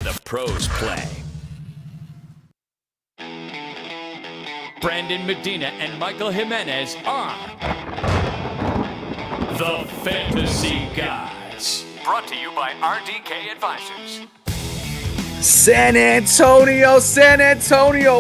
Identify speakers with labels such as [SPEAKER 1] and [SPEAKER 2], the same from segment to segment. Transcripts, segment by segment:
[SPEAKER 1] the pros play. Brandon Medina and Michael Jimenez are the Fantasy Gods. Brought to you by RDK Advisors.
[SPEAKER 2] San Antonio,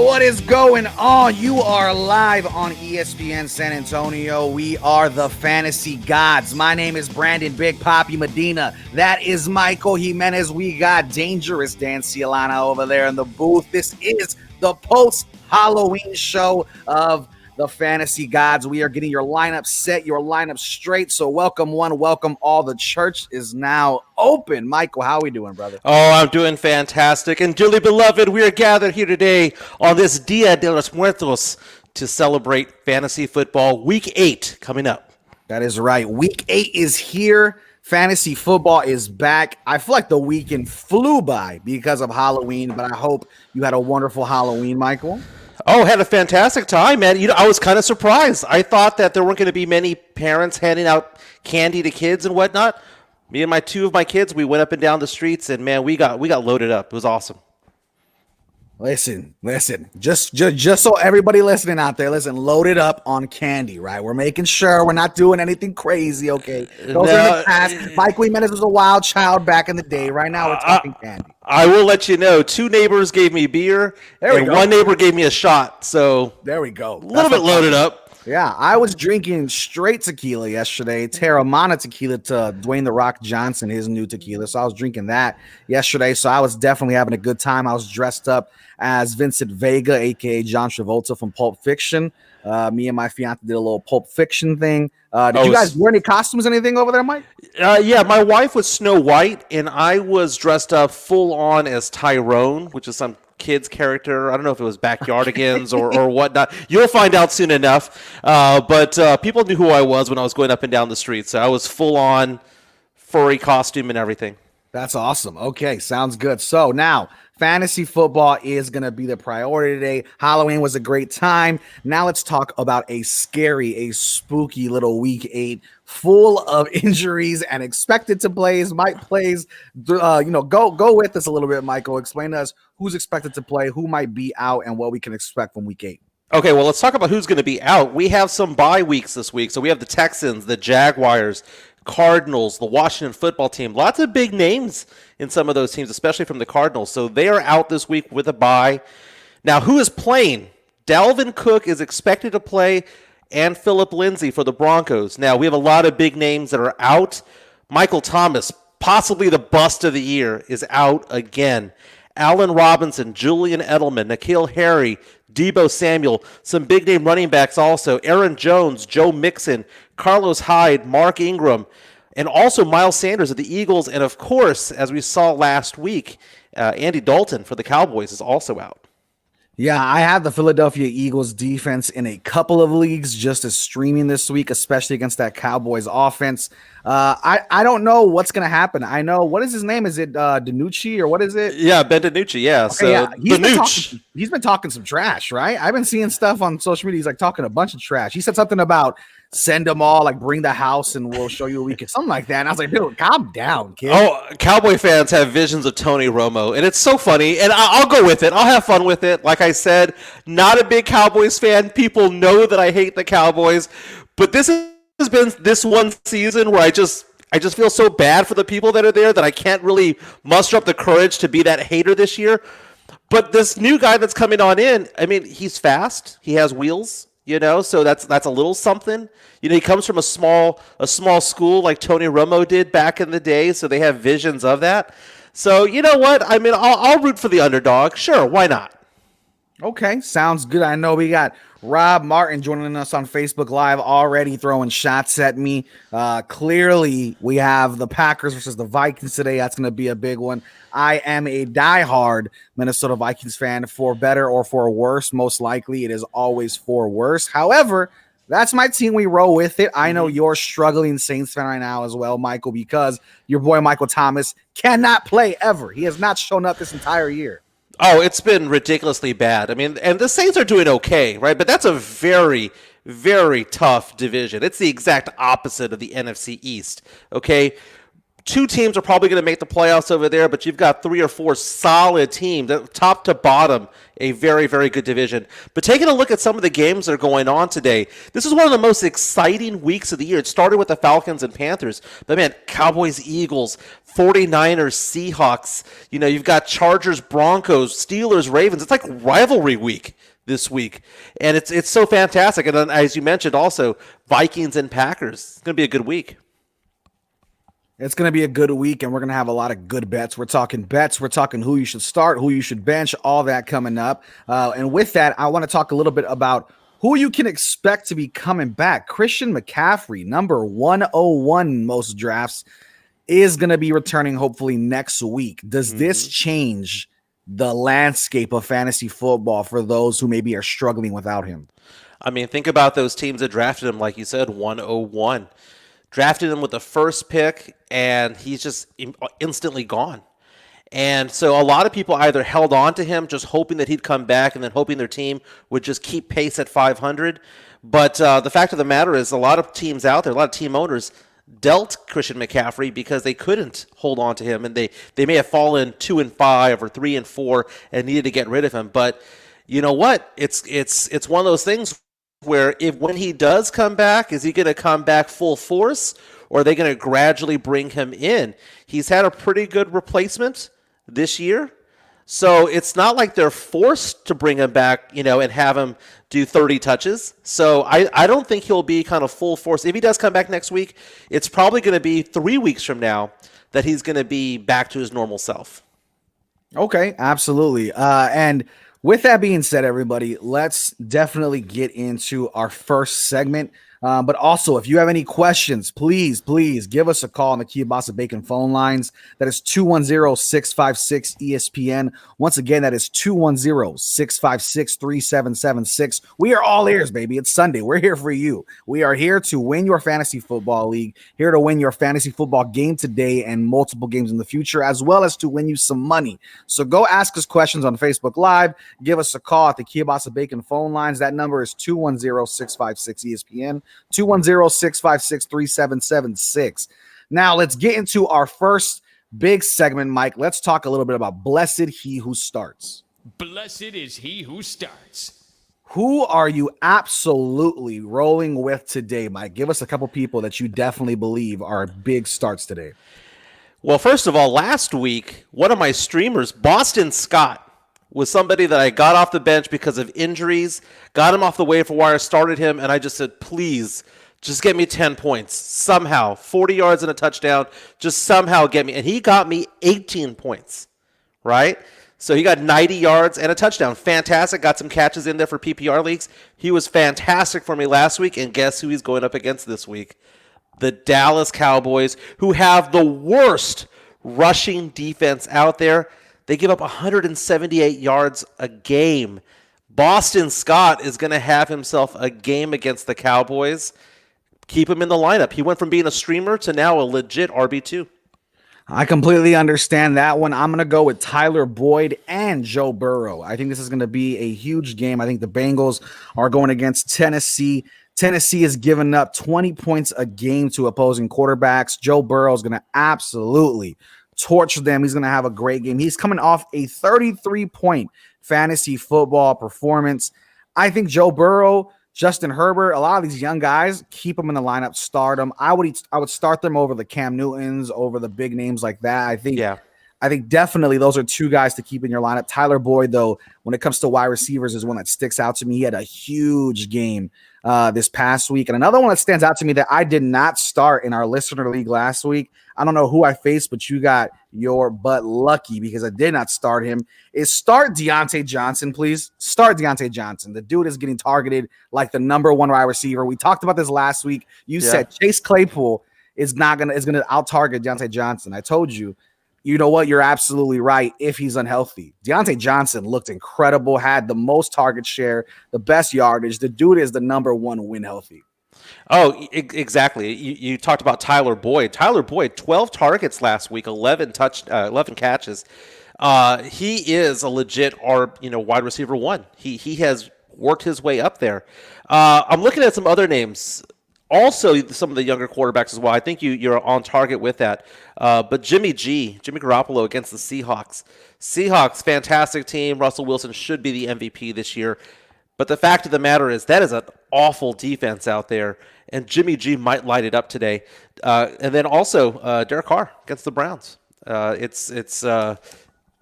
[SPEAKER 2] what is going on? You are live on ESPN San Antonio. We are the Fantasy Gods. My name is Brandon Big Papi Medina. That is Michael Jimenez. We got Dangerous Dan Cialana over there in the booth. This is the post-Halloween show of the Fantasy Gods. We are getting your lineup set, your lineup straight. So welcome one, welcome all. The church is now open. Michael, how are we doing, brother?
[SPEAKER 3] Oh, I'm doing fantastic. And dearly beloved, we are gathered here today on this Dia de los Muertos to celebrate fantasy football week 8 coming up.
[SPEAKER 2] That is right. Week 8 is here. Fantasy football is back. I feel like the weekend flew by because of Halloween, but I hope you had a wonderful Halloween, Michael.
[SPEAKER 3] Oh, had a fantastic time, man. You know, I was kind of surprised. I thought that there weren't going to be many parents handing out candy to kids and whatnot. Me and two of my kids, we went up and down the streets, and man, we got loaded up. It was awesome.
[SPEAKER 2] Listen. Just so everybody listening out there, loaded up on candy, right? We're making sure we're not doing anything crazy, okay? Those are in the past. Michael Jimenez was a wild child back in the day. Right now, we're talking candy.
[SPEAKER 3] I will let you know, 2 neighbors gave me beer, and 1 neighbor gave me a shot. So
[SPEAKER 2] there we go.
[SPEAKER 3] A little bit loaded up.
[SPEAKER 2] Yeah, I was drinking straight tequila yesterday, Terramana tequila to Dwayne The Rock Johnson, his new tequila. So I was drinking that yesterday. So I was definitely having a good time. I was dressed up as Vincent Vega, a.k.a. John Travolta from Pulp Fiction. Me and my fiance did a little Pulp Fiction thing. Did you guys wear any costumes, anything over there, Mike?
[SPEAKER 3] Yeah, my wife was Snow White, and I was dressed up full on as Tyrone, which is some kid's character. I don't know if it was Backyardigans or whatnot. You'll find out soon enough. But people knew who I was when I was going up and down the street. So I was full on furry costume and everything.
[SPEAKER 2] That's awesome. Okay, sounds good. So now fantasy football is going to be the priority today. Halloween was a great time. Now let's talk about a spooky little week 8 full of injuries and expected to plays, might plays. Go with us a little bit, Michael. Explain to us who's expected to play, who might be out, and what we can expect from week 8.
[SPEAKER 3] Okay, well, let's talk about who's going to be out. We have some bye weeks this week. So we have the Texans, the Jaguars, Cardinals, the Washington football team. Lots of big names in some of those teams, especially from the Cardinals. So they are out this week with a bye. Now, who is playing? Dalvin Cook is expected to play, and Phillip Lindsay for the Broncos. Now, we have a lot of big names that are out. Michael Thomas, possibly the bust of the year, is out again. Allen Robinson, Julian Edelman, N'Keal Harry, Deebo Samuel, some big-name running backs also. Aaron Jones, Joe Mixon, Carlos Hyde, Mark Ingram, and also Miles Sanders of the Eagles. And, of course, as we saw last week, Andy Dalton for the Cowboys is also out.
[SPEAKER 2] Yeah, I have the Philadelphia Eagles defense in a couple of leagues just as streaming this week, especially against that Cowboys offense. I don't know what's going to happen. I know, what is his name? Is it DiNucci or what is it?
[SPEAKER 3] Yeah, Ben DiNucci, yeah.
[SPEAKER 2] Okay, yeah. He's been talking some trash, right? I've been seeing stuff on social media. He's like talking a bunch of trash. He said something about send them all, like bring the house and we'll show you a week, something like that. And I was like, dude, calm down, kid.
[SPEAKER 3] Oh, Cowboy fans have visions of Tony Romo, and it's so funny. And I'll go with it. I'll have fun with it. Like I said, not a big Cowboys fan. People know that I hate the Cowboys, but this has been this one season where I just feel so bad for the people that are there that I can't really muster up the courage to be that hater this year. But this new guy that's coming on in, I mean, he's fast. He has wheels. So that's a little something. He comes from a small school like Tony Romo did back in the day, so they have visions of that. So you know what? I mean, I'll root for the underdog. Sure, why not?
[SPEAKER 2] Okay, sounds good. I know we got Rob Martin joining us on Facebook Live already throwing shots at me. Clearly, we have the Packers versus the Vikings today. That's going to be a big one. I am a diehard Minnesota Vikings fan, for better or for worse. Most likely, it is always for worse. However, that's my team. We roll with it. I know you're struggling Saints fan right now as well, Michael, because your boy Michael Thomas cannot play ever. He has not shown up this entire year.
[SPEAKER 3] Oh, it's been ridiculously bad. I mean, and the Saints are doing okay, right? But that's a very, very tough division. It's the exact opposite of the NFC East, okay? two teams are probably going to make the playoffs over there, but you've got 3 or 4 solid teams, top to bottom, a very, very good division. But taking a look at some of the games that are going on today, this is one of the most exciting weeks of the year. It started with the Falcons and Panthers, but man, Cowboys, Eagles, 49ers, Seahawks, you've got Chargers, Broncos, Steelers, Ravens. It's like rivalry week this week, and it's so fantastic. And then, as you mentioned, also Vikings and Packers. It's going to be a good week.
[SPEAKER 2] It's going to be a good week, and we're going to have a lot of good bets. We're talking bets. We're talking who you should start, who you should bench, all that coming up. And with that, I want to talk a little bit about who you can expect to be coming back. Christian McCaffrey, number 101 most drafts, is going to be returning hopefully next week. Does this change the landscape of fantasy football for those who maybe are struggling without him?
[SPEAKER 3] I mean, think about those teams that drafted him, like you said, 101. Drafted him with the first pick, and he's just instantly gone. And so a lot of people either held on to him just hoping that he'd come back and then hoping their team would just keep pace at 500. But the fact of the matter is a lot of teams out there, a lot of team owners dealt Christian McCaffrey because they couldn't hold on to him, and they may have fallen 2-5 or 3-4 and needed to get rid of him. But you know what? It's one of those things where when he does come back, is he going to come back full force, or are they going to gradually bring him in? He's had a pretty good replacement this year, so it's not like they're forced to bring him back, and have him do 30 touches. So I don't think he'll be kind of full force. If he does come back next week, it's probably going to be 3 weeks from now that he's going to be back to his normal self.
[SPEAKER 2] Okay, absolutely. And with that being said, everybody, let's definitely get into our first segment. But also, if you have any questions, please give us a call on the Kielbasa Bacon phone lines. That is 210-656-ESPN. Once again, that is 210-656-3776. We are all ears, baby. It's Sunday. We're here for you. We are here to win your fantasy football league, here to win your fantasy football game today and multiple games in the future, as well as to win you some money. So go ask us questions on Facebook Live. Give us a call at the Kielbasa Bacon phone lines. That number is 210-656-ESPN. 210-656-3776. Now let's get into our first big segment, Mike. Let's talk a little bit about blessed he who starts.
[SPEAKER 1] Blessed is he who starts.
[SPEAKER 2] Who are you absolutely rolling with today, Mike? Give us a couple people that you definitely believe are big starts today.
[SPEAKER 3] Well, first of all, last week, one of my streamers, Boston Scott, was somebody that I got off the bench because of injuries, got him off the waiver wire, started him, and I just said, please, just get me 10 points. Somehow, 40 yards and a touchdown, just somehow get me. And he got me 18 points, right? So he got 90 yards and a touchdown. Fantastic. Got some catches in there for PPR leagues. He was fantastic for me last week, and guess who he's going up against this week? The Dallas Cowboys, who have the worst rushing defense out there. They give up 178 yards a game. Boston Scott is going to have himself a game against the Cowboys. Keep him in the lineup. He went from being a streamer to now a legit RB2.
[SPEAKER 2] I completely understand that one. I'm going to go with Tyler Boyd and Joe Burrow. I think this is going to be a huge game. I think the Bengals are going against Tennessee. Tennessee has given up 20 points a game to opposing quarterbacks. Joe Burrow is going to absolutely torch them. He's going to have a great game. He's coming off a 33-point fantasy football performance. I think Joe Burrow, Justin Herbert, a lot of these young guys, keep them in the lineup, start them. I would start them over the Cam Newtons, over the big names like that. I think definitely those are two guys to keep in your lineup. Tyler Boyd, though, when it comes to wide receivers, is one that sticks out to me. He had a huge game this past week. And another one that stands out to me that I did not start in our listener league last week, I don't know who I faced, but you got your butt lucky because I did not start him, is start Deontay Johnson, please. Start Deontay Johnson. The dude is getting targeted like the number one wide receiver. We talked about this last week. You said Chase Claypool is gonna out-target Deontay Johnson. I told you. You know what? You're absolutely right if he's unhealthy. Deontay Johnson looked incredible, had the most target share, the best yardage. The dude is the number one when healthy.
[SPEAKER 3] Oh, exactly. You talked about Tyler Boyd. Tyler Boyd, 12 targets last week, 11 catches. He is a legit wide receiver one. He has worked his way up there. I'm looking at some other names. Also, some of the younger quarterbacks as well. I think you're on target with that. But Jimmy Garoppolo against the Seahawks. Seahawks, fantastic team. Russell Wilson should be the MVP this year. But the fact of the matter is that is an awful defense out there, and Jimmy G might light it up today. And then also Derek Carr against the Browns. It's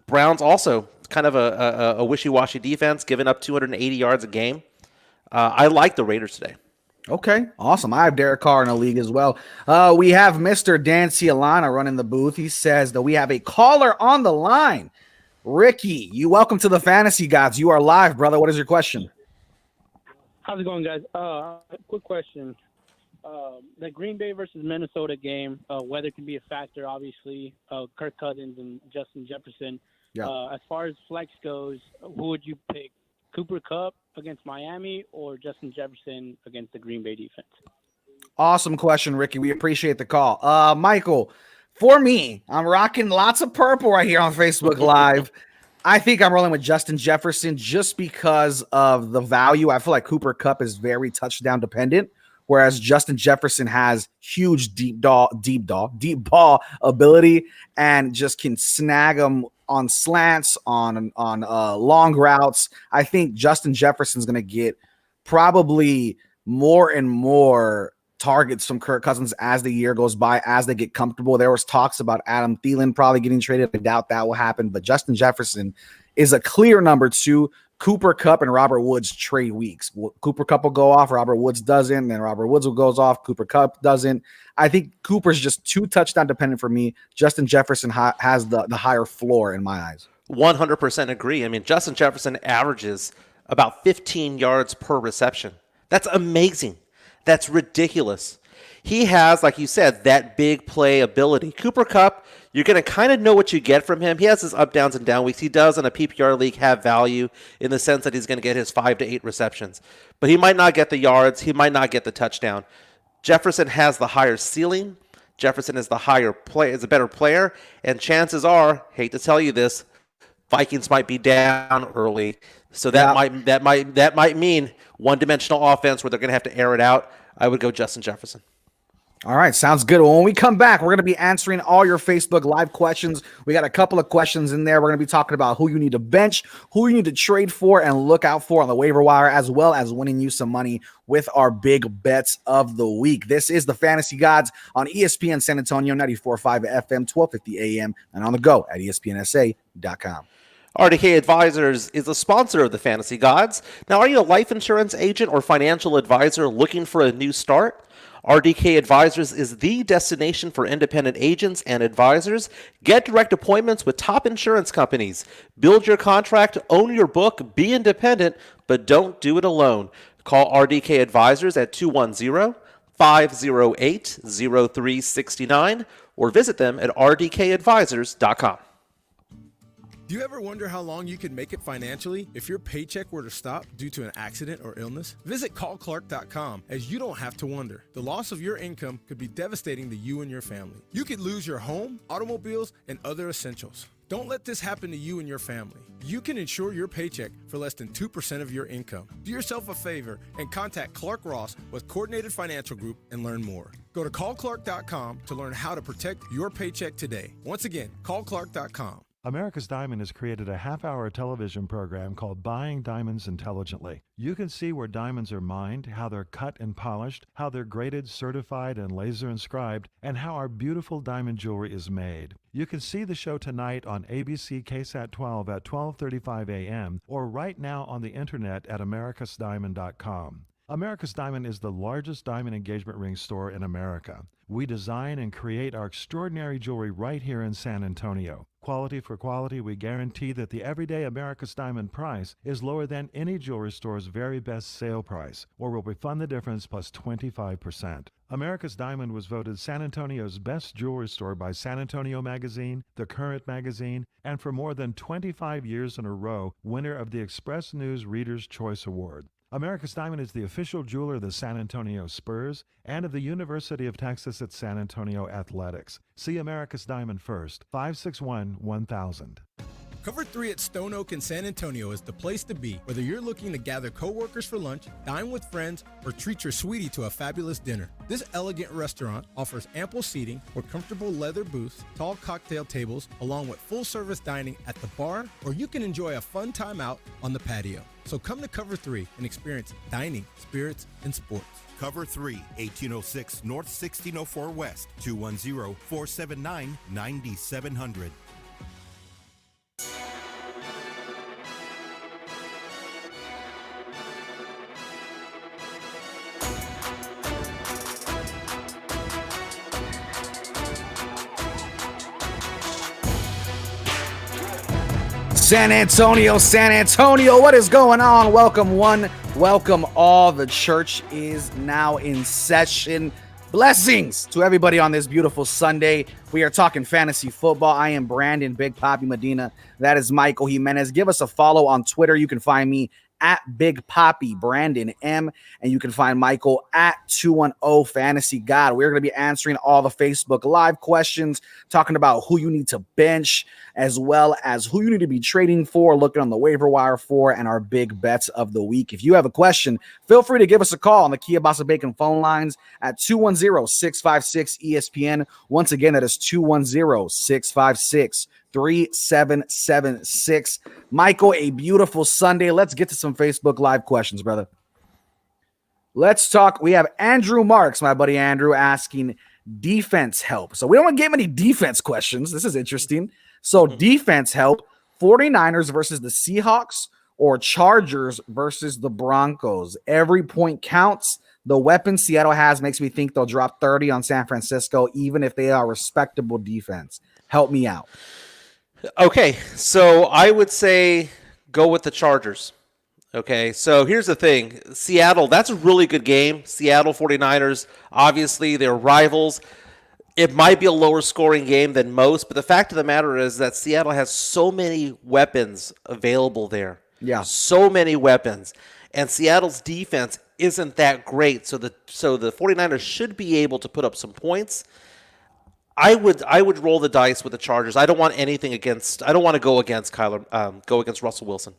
[SPEAKER 3] Browns also kind of a wishy-washy defense, giving up 280 yards a game. I like the Raiders today.
[SPEAKER 2] Okay, awesome. I have Derek Carr in the league as well. We have Mr. Dan Cialana running the booth. He says that we have a caller on the line. Ricky, you welcome to the Fantasy Gods. You are live, brother. What is your question?
[SPEAKER 4] How's it going, guys? Quick question. The Green Bay versus Minnesota game, weather can be a factor, obviously. Kirk Cousins and Justin Jefferson.
[SPEAKER 2] Yeah.
[SPEAKER 4] As far as flex goes, who would you pick? Cooper Kupp against Miami or Justin Jefferson against the Green Bay defense?
[SPEAKER 2] Awesome question, Ricky. We appreciate the call. Michael, for me, I'm rocking lots of purple right here on Facebook Live. I think I'm rolling with Justin Jefferson just because of the value. I feel like Cooper Kupp is very touchdown dependent, whereas Justin Jefferson has huge deep ball ability and just can snag them on slants, on long routes. I think Justin Jefferson's going to get probably more and more targets from Kirk Cousins as the year goes by, as they get comfortable. There was talks about Adam Thielen probably getting traded. I doubt that will happen, but Justin Jefferson is a clear number two. Cooper Kupp and Robert Woods trade weeks. Cooper Kupp will go off, Robert Woods doesn't, then Robert Woods goes off, Cooper Kupp doesn't. I think Cooper's just too touchdown dependent for me. Justin Jefferson has the higher floor in my eyes.
[SPEAKER 3] 100% agree. I mean, Justin Jefferson averages about 15 yards per reception. That's amazing. That's ridiculous. He has, like you said, that big play ability. Cooper Kupp, you're going to kind of know what you get from him. He has his up, downs, and down weeks. He does in a PPR league have value in the sense that he's going to get his 5 to 8 receptions. But he might not get the yards. He might not get the touchdown. Jefferson has the higher ceiling. Jefferson is the is a better player. And chances are, hate to tell you this, Vikings might be down early. So that might mean one-dimensional offense where they're going to have to air it out. I would go Justin Jefferson.
[SPEAKER 2] All right, sounds good. Well, when we come back, we're going to be answering all your Facebook Live questions. We got a couple of questions in there. We're going to be talking about who you need to bench, who you need to trade for, and look out for on the waiver wire, as well as winning you some money with our big bets of the week. This is the Fantasy Gods on ESPN San Antonio, 94.5 FM, 1250 AM, and on the go at ESPNSA.com.
[SPEAKER 3] RDK Advisors is a sponsor of the Fantasy Gods. Now, are you a life insurance agent or financial advisor looking for a new start? RDK Advisors is the destination for independent agents and advisors. Get direct appointments with top insurance companies. Build your contract, own your book, be independent, but don't do it alone. Call RDK Advisors at 210-508-0369 or visit them at rdkadvisors.com.
[SPEAKER 5] Do you ever wonder how long you could make it financially if your paycheck were to stop due to an accident or illness? Visit callclark.com, as you don't have to wonder. The loss of your income could be devastating to you and your family. You could lose your home, automobiles, and other essentials. Don't let this happen to you and your family. You can insure your paycheck for less than 2% of your income. Do yourself a favor and contact Clark Ross with Coordinated Financial Group and learn more. Go to callclark.com to learn how to protect your paycheck today. Once again, callclark.com.
[SPEAKER 6] America's Diamond has created a half-hour television program called Buying Diamonds Intelligently. You can see where diamonds are mined, how they're cut and polished, how they're graded, certified, and laser inscribed, and how our beautiful diamond jewelry is made. You can see the show tonight on ABC KSAT 12 at 12:35 a.m. or right now on the internet at americasdiamond.com. America's Diamond is the largest diamond engagement ring store in America. We design and create our extraordinary jewelry right here in San Antonio. Quality for quality, we guarantee that the everyday America's Diamond price is lower than any jewelry store's very best sale price, or we'll refund the difference plus 25%. America's Diamond was voted San Antonio's best jewelry store by San Antonio Magazine, The Current Magazine, and for more than 25 years in a row, winner of the Express News Reader's Choice Award. America's Diamond is the official jeweler of the San Antonio Spurs and of the University of Texas at San Antonio Athletics. See America's Diamond first, 561-1000.
[SPEAKER 5] Cover 3 at Stone Oak in San Antonio is the place to be, whether you're looking to gather coworkers for lunch, dine with friends, or treat your sweetie to a fabulous dinner. This elegant restaurant offers ample seating with comfortable leather booths, tall cocktail tables, along with full-service dining at the bar, or you can enjoy a fun time out on the patio. So come to Cover 3 and experience dining, spirits, and sports.
[SPEAKER 7] Cover 3, 1806 North 1604 West, 210-479-9700.
[SPEAKER 2] San Antonio, San Antonio, what is going on? Welcome one, welcome all. The church is now in session. Blessings to everybody on this beautiful Sunday. We are talking fantasy football. I am Brandon Big Papi Medina. That is Michael Jimenez. Give us a follow on Twitter. You can find me at Big Papi Brandon M, and you can find Michael at 210 Fantasy God. We're going to be answering all the Facebook Live questions, talking about who you need to bench, as well as who you need to be trading for, looking on the waiver wire for, and our big bets of the week. If you have a question, feel free to give us a call on the Kia Basa Bacon phone lines at 210-656-ESPN. Once again, that is 210-656-3776. Michael, a beautiful Sunday. Let's get to some Facebook Live questions, brother. Let's talk. We have Andrew Marks, my buddy Andrew, asking defense help. So we don't want to get many defense questions. This is interesting. So defense help, 49ers versus the Seahawks or Chargers versus the Broncos. Every point counts. The weapon Seattle has makes me think they'll drop 30 on San Francisco, even if they are respectable defense. Help me out.
[SPEAKER 3] Okay, so I would say go with the Chargers. Okay, so here's the thing. Seattle, that's a really good game. Seattle 49ers, obviously, they're rivals. It might be a lower scoring game than most, but the fact of the matter is that Seattle has so many weapons available there.
[SPEAKER 2] Yeah.
[SPEAKER 3] So many weapons. And Seattle's defense isn't that great, so the 49ers should be able to put up some points. I would roll the dice with the Chargers. I don't want to go against Russell Wilson.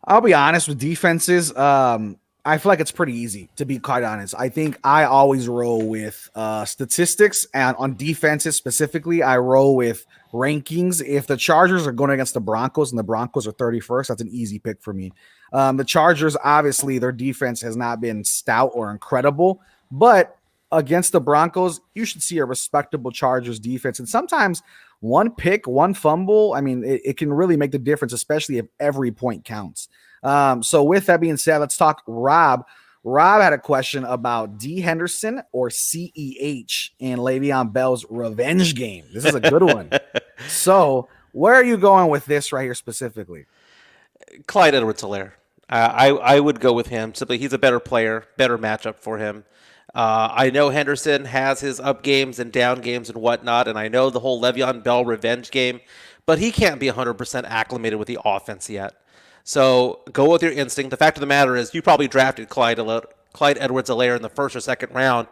[SPEAKER 2] I'll be honest with defenses. I feel like it's pretty easy, to be quite honest. I think I always roll with statistics, and on defenses specifically, I roll with rankings. If the Chargers are going against the Broncos and the Broncos are 31st, that's an easy pick for me. The Chargers, obviously, their defense has not been stout or incredible, but against the Broncos, you should see a respectable Chargers defense. And sometimes one pick, one fumble, I mean, it can really make the difference, especially if every point counts. So with that being said, let's talk Rob. Rob had a question about D. Henderson or CEH in Le'Veon Bell's revenge game. This is a good one. So where are you going with this right here specifically?
[SPEAKER 3] Clyde Edwards-Helaire. I would go with him. Simply, he's a better player, better matchup for him. I know Henderson has his up games and down games and whatnot, and I know the whole Le'Veon Bell revenge game, but he can't be 100% acclimated with the offense yet. So go with your instinct. The fact of the matter is you probably drafted Clyde Edwards-Helaire in the first or second round.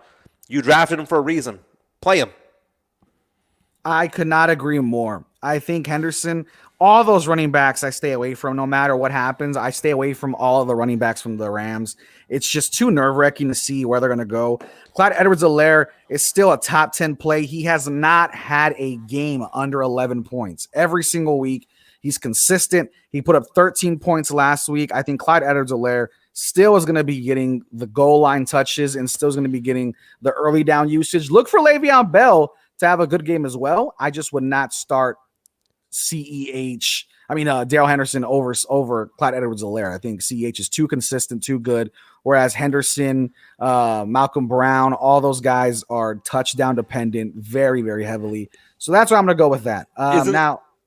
[SPEAKER 3] You drafted him for a reason. Play him.
[SPEAKER 2] I could not agree more. I think Henderson, all those running backs I stay away from no matter what happens. I stay away from all of the running backs from the Rams. It's just too nerve-wracking to see where they're going to go. Clyde Edwards-Helaire is still a top 10 play. He has not had a game under 11 points. Every single week, he's consistent. He put up 13 points last week. I think Clyde Edwards-Helaire still is going to be getting the goal line touches and still is going to be getting the early down usage. Look for Le'Veon Bell to have a good game as well. I just would not start Darrell Henderson over Clyde Edwards-Helaire. I think CEH is too consistent, too good, whereas Henderson, Malcolm Brown, all those guys are touchdown dependent very, very heavily. So that's why I'm going to go with that.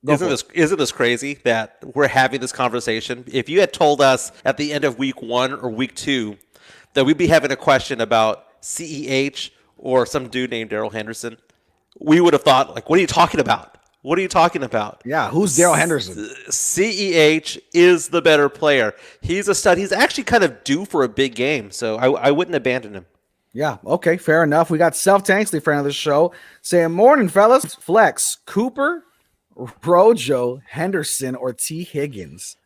[SPEAKER 2] Isn't
[SPEAKER 3] this crazy that we're having this conversation? If you had told us at the end of week 1 or week 2 that we'd be having a question about CEH or some dude named Darrell Henderson, we would have thought, like, what are you talking about? What are you talking about?
[SPEAKER 2] Yeah, who's Darrell Henderson?
[SPEAKER 3] CEH is the better player. He's a stud. He's actually kind of due for a big game, so I wouldn't abandon him.
[SPEAKER 2] Yeah, okay, fair enough. We got Self Tanksley, friend of the show, saying, morning, fellas. Flex, Cooper Rojo, Henderson, or T. Higgins?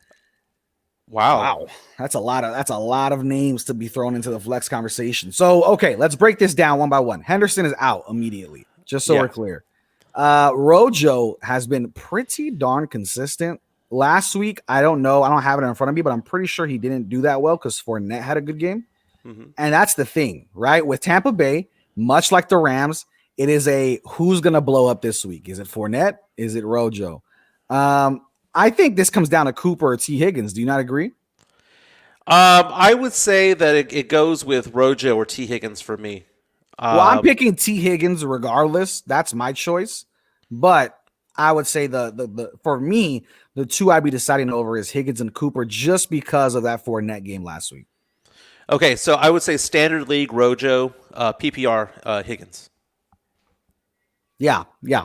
[SPEAKER 2] Wow, that's a lot of names to be thrown into the flex conversation. So, okay, let's break this down one by one. Henderson is out immediately, just so we're clear. Rojo has been pretty darn consistent. Last week, I don't know, I don't have it in front of me, but I'm pretty sure he didn't do that well because Fournette had a good game. Mm-hmm. And that's the thing, right? With Tampa Bay, much like the Rams, it is a who's going to blow up this week. Is it Fournette? Is it Rojo? I think this comes down to Cooper or T. Higgins. Do you not agree?
[SPEAKER 3] I would say that it goes with Rojo or T. Higgins for me.
[SPEAKER 2] Well, I'm picking T. Higgins regardless. That's my choice. But I would say the for me, the two I'd be deciding over is Higgins and Cooper just because of that Fournette game last week.
[SPEAKER 3] Okay, so I would say standard league Rojo, PPR Higgins.
[SPEAKER 2] Yeah,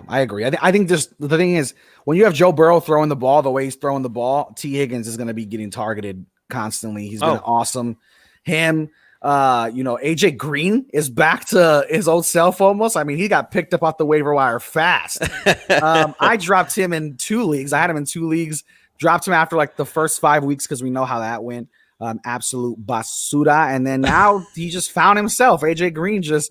[SPEAKER 2] I agree. I think just the thing is when you have Joe Burrow throwing the ball the way he's throwing the ball, T. Higgins is going to be getting targeted constantly. He's been awesome. Him, AJ Green is back to his old self almost. I mean, he got picked up off the waiver wire fast. I dropped him in 2 leagues. I had him in 2 leagues. Dropped him after like the first 5 weeks because we know how that went. Absolute basura. And then now he just found himself. AJ Green just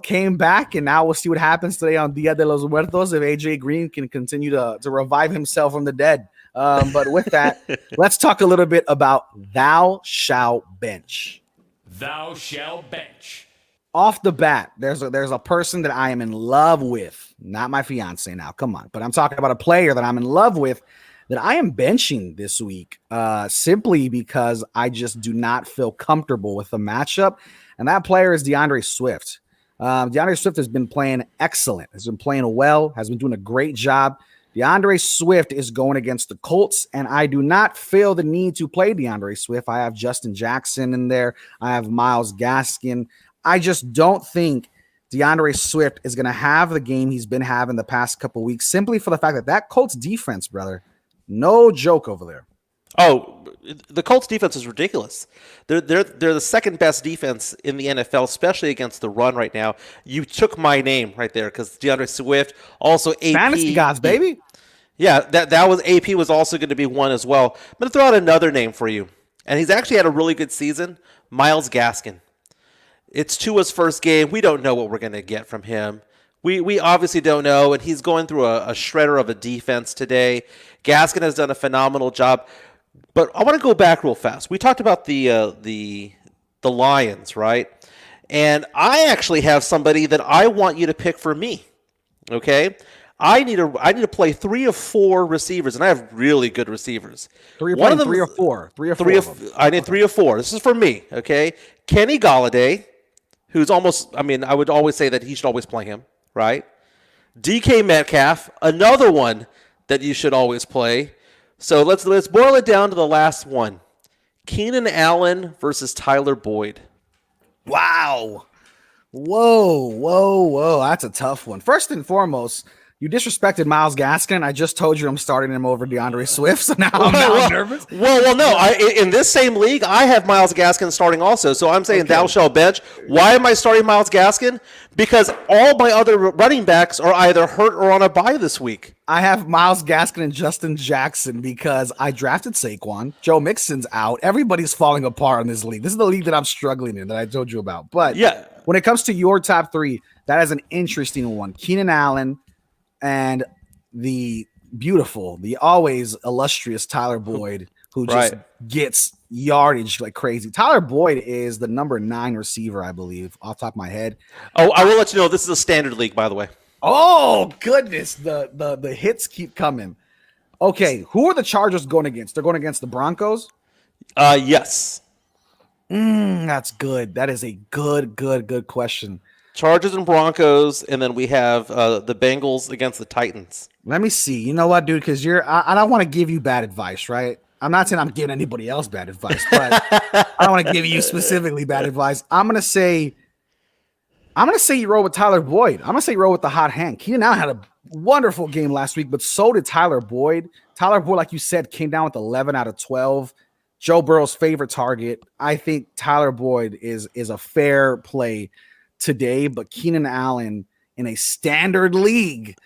[SPEAKER 2] came back, and now we'll see what happens today on Dia de los Muertos if AJ Green can continue to revive himself from the dead. But with that, let's talk a little bit about thou shalt bench.
[SPEAKER 1] Thou shalt bench.
[SPEAKER 2] Off the bat, there's a person that I am in love with, not my fiance now. Come on, but I'm talking about a player that I'm in love with that I am benching this week, simply because I just do not feel comfortable with the matchup, and that player is DeAndre Swift. DeAndre Swift has been playing excellent, has been playing well, has been doing a great job. DeAndre Swift is going against the Colts, and I do not feel the need to play DeAndre Swift. I have Justin Jackson in there. I have Myles Gaskin. I just don't think DeAndre Swift is going to have the game he's been having the past couple weeks simply for the fact that Colts defense, brother, no joke over there.
[SPEAKER 3] Oh, the Colts defense is ridiculous. They're the second best defense in the NFL, especially against the run right now. You took my name right there because DeAndre Swift, also AP.
[SPEAKER 2] Fantasy gods, baby.
[SPEAKER 3] Yeah, that was AP was also going to be one as well. I'm going to throw out another name for you, and he's actually had a really good season. Myles Gaskin. It's Tua's first game. We don't know what we're going to get from him. We obviously don't know, and he's going through a shredder of a defense today. Gaskin has done a phenomenal job. But I want to go back real fast. We talked about the Lions, right? And I actually have somebody that I want you to pick for me. Okay? I need to play 3 of 4 receivers, and I have really good receivers.
[SPEAKER 2] Three or four.
[SPEAKER 3] I need 3 of 4. This is for me, okay? Kenny Golladay, who's almost, I would always say that he should always play him, right? DK Metcalf, another one that you should always play. So let's boil it down to the last one. Keenan Allen versus Tyler Boyd.
[SPEAKER 2] Wow. Whoa. That's a tough one. First and foremost, you disrespected Myles Gaskin. I just told you I'm starting him over DeAndre Swift, so now I'm nervous.
[SPEAKER 3] Well, no. In this same league, I have Myles Gaskin starting also, so I'm saying thou shalt bench. Why am I starting Myles Gaskin? Because all my other running backs are either hurt or on a bye this week.
[SPEAKER 2] I have Myles Gaskin and Justin Jackson because I drafted Saquon. Joe Mixon's out. Everybody's falling apart in this league. This is the league that I'm struggling in that I told you about. But
[SPEAKER 3] yeah,
[SPEAKER 2] when it comes to your top 3, that is an interesting one. Keenan Allen and the beautiful, the always illustrious Tyler Boyd, who just gets yardage like crazy. Tyler Boyd is the number 9 receiver, I believe, off the top of my head.
[SPEAKER 3] Oh, I will let you know this is a standard league, by the way.
[SPEAKER 2] Oh, goodness. The hits keep coming. Okay, who are the Chargers going against? They're going against the Broncos?
[SPEAKER 3] Yes.
[SPEAKER 2] That's good. That is a good question.
[SPEAKER 3] Chargers and Broncos, and then we have the Bengals against the Titans.
[SPEAKER 2] Let me see. You know what, dude? Because I don't want to give you bad advice, right? I'm not saying I'm giving anybody else bad advice, but I don't want to give you specifically bad advice. I'm gonna say you roll with Tyler Boyd. I'm gonna say you roll with the hot hand. Keenan Allen had a wonderful game last week, but so did Tyler Boyd. Tyler Boyd, like you said, came down with 11 out of 12. Joe Burrow's favorite target. I think Tyler Boyd is a fair play today, but Keenan Allen in a standard league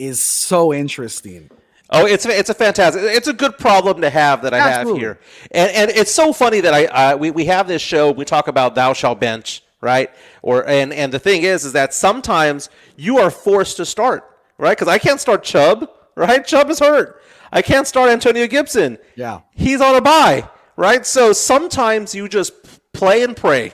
[SPEAKER 2] is so interesting.
[SPEAKER 3] Oh, it's a fantastic. It's a good problem to have that I
[SPEAKER 2] Absolutely.
[SPEAKER 3] have here, and it's so funny that we have this show. We talk about thou shalt bench, right? And the thing is that sometimes you are forced to start, right? Because I can't start Chubb, right? Chubb is hurt. I can't start Antonio Gibson.
[SPEAKER 2] Yeah,
[SPEAKER 3] He's on a bye, right? So sometimes you just play and pray.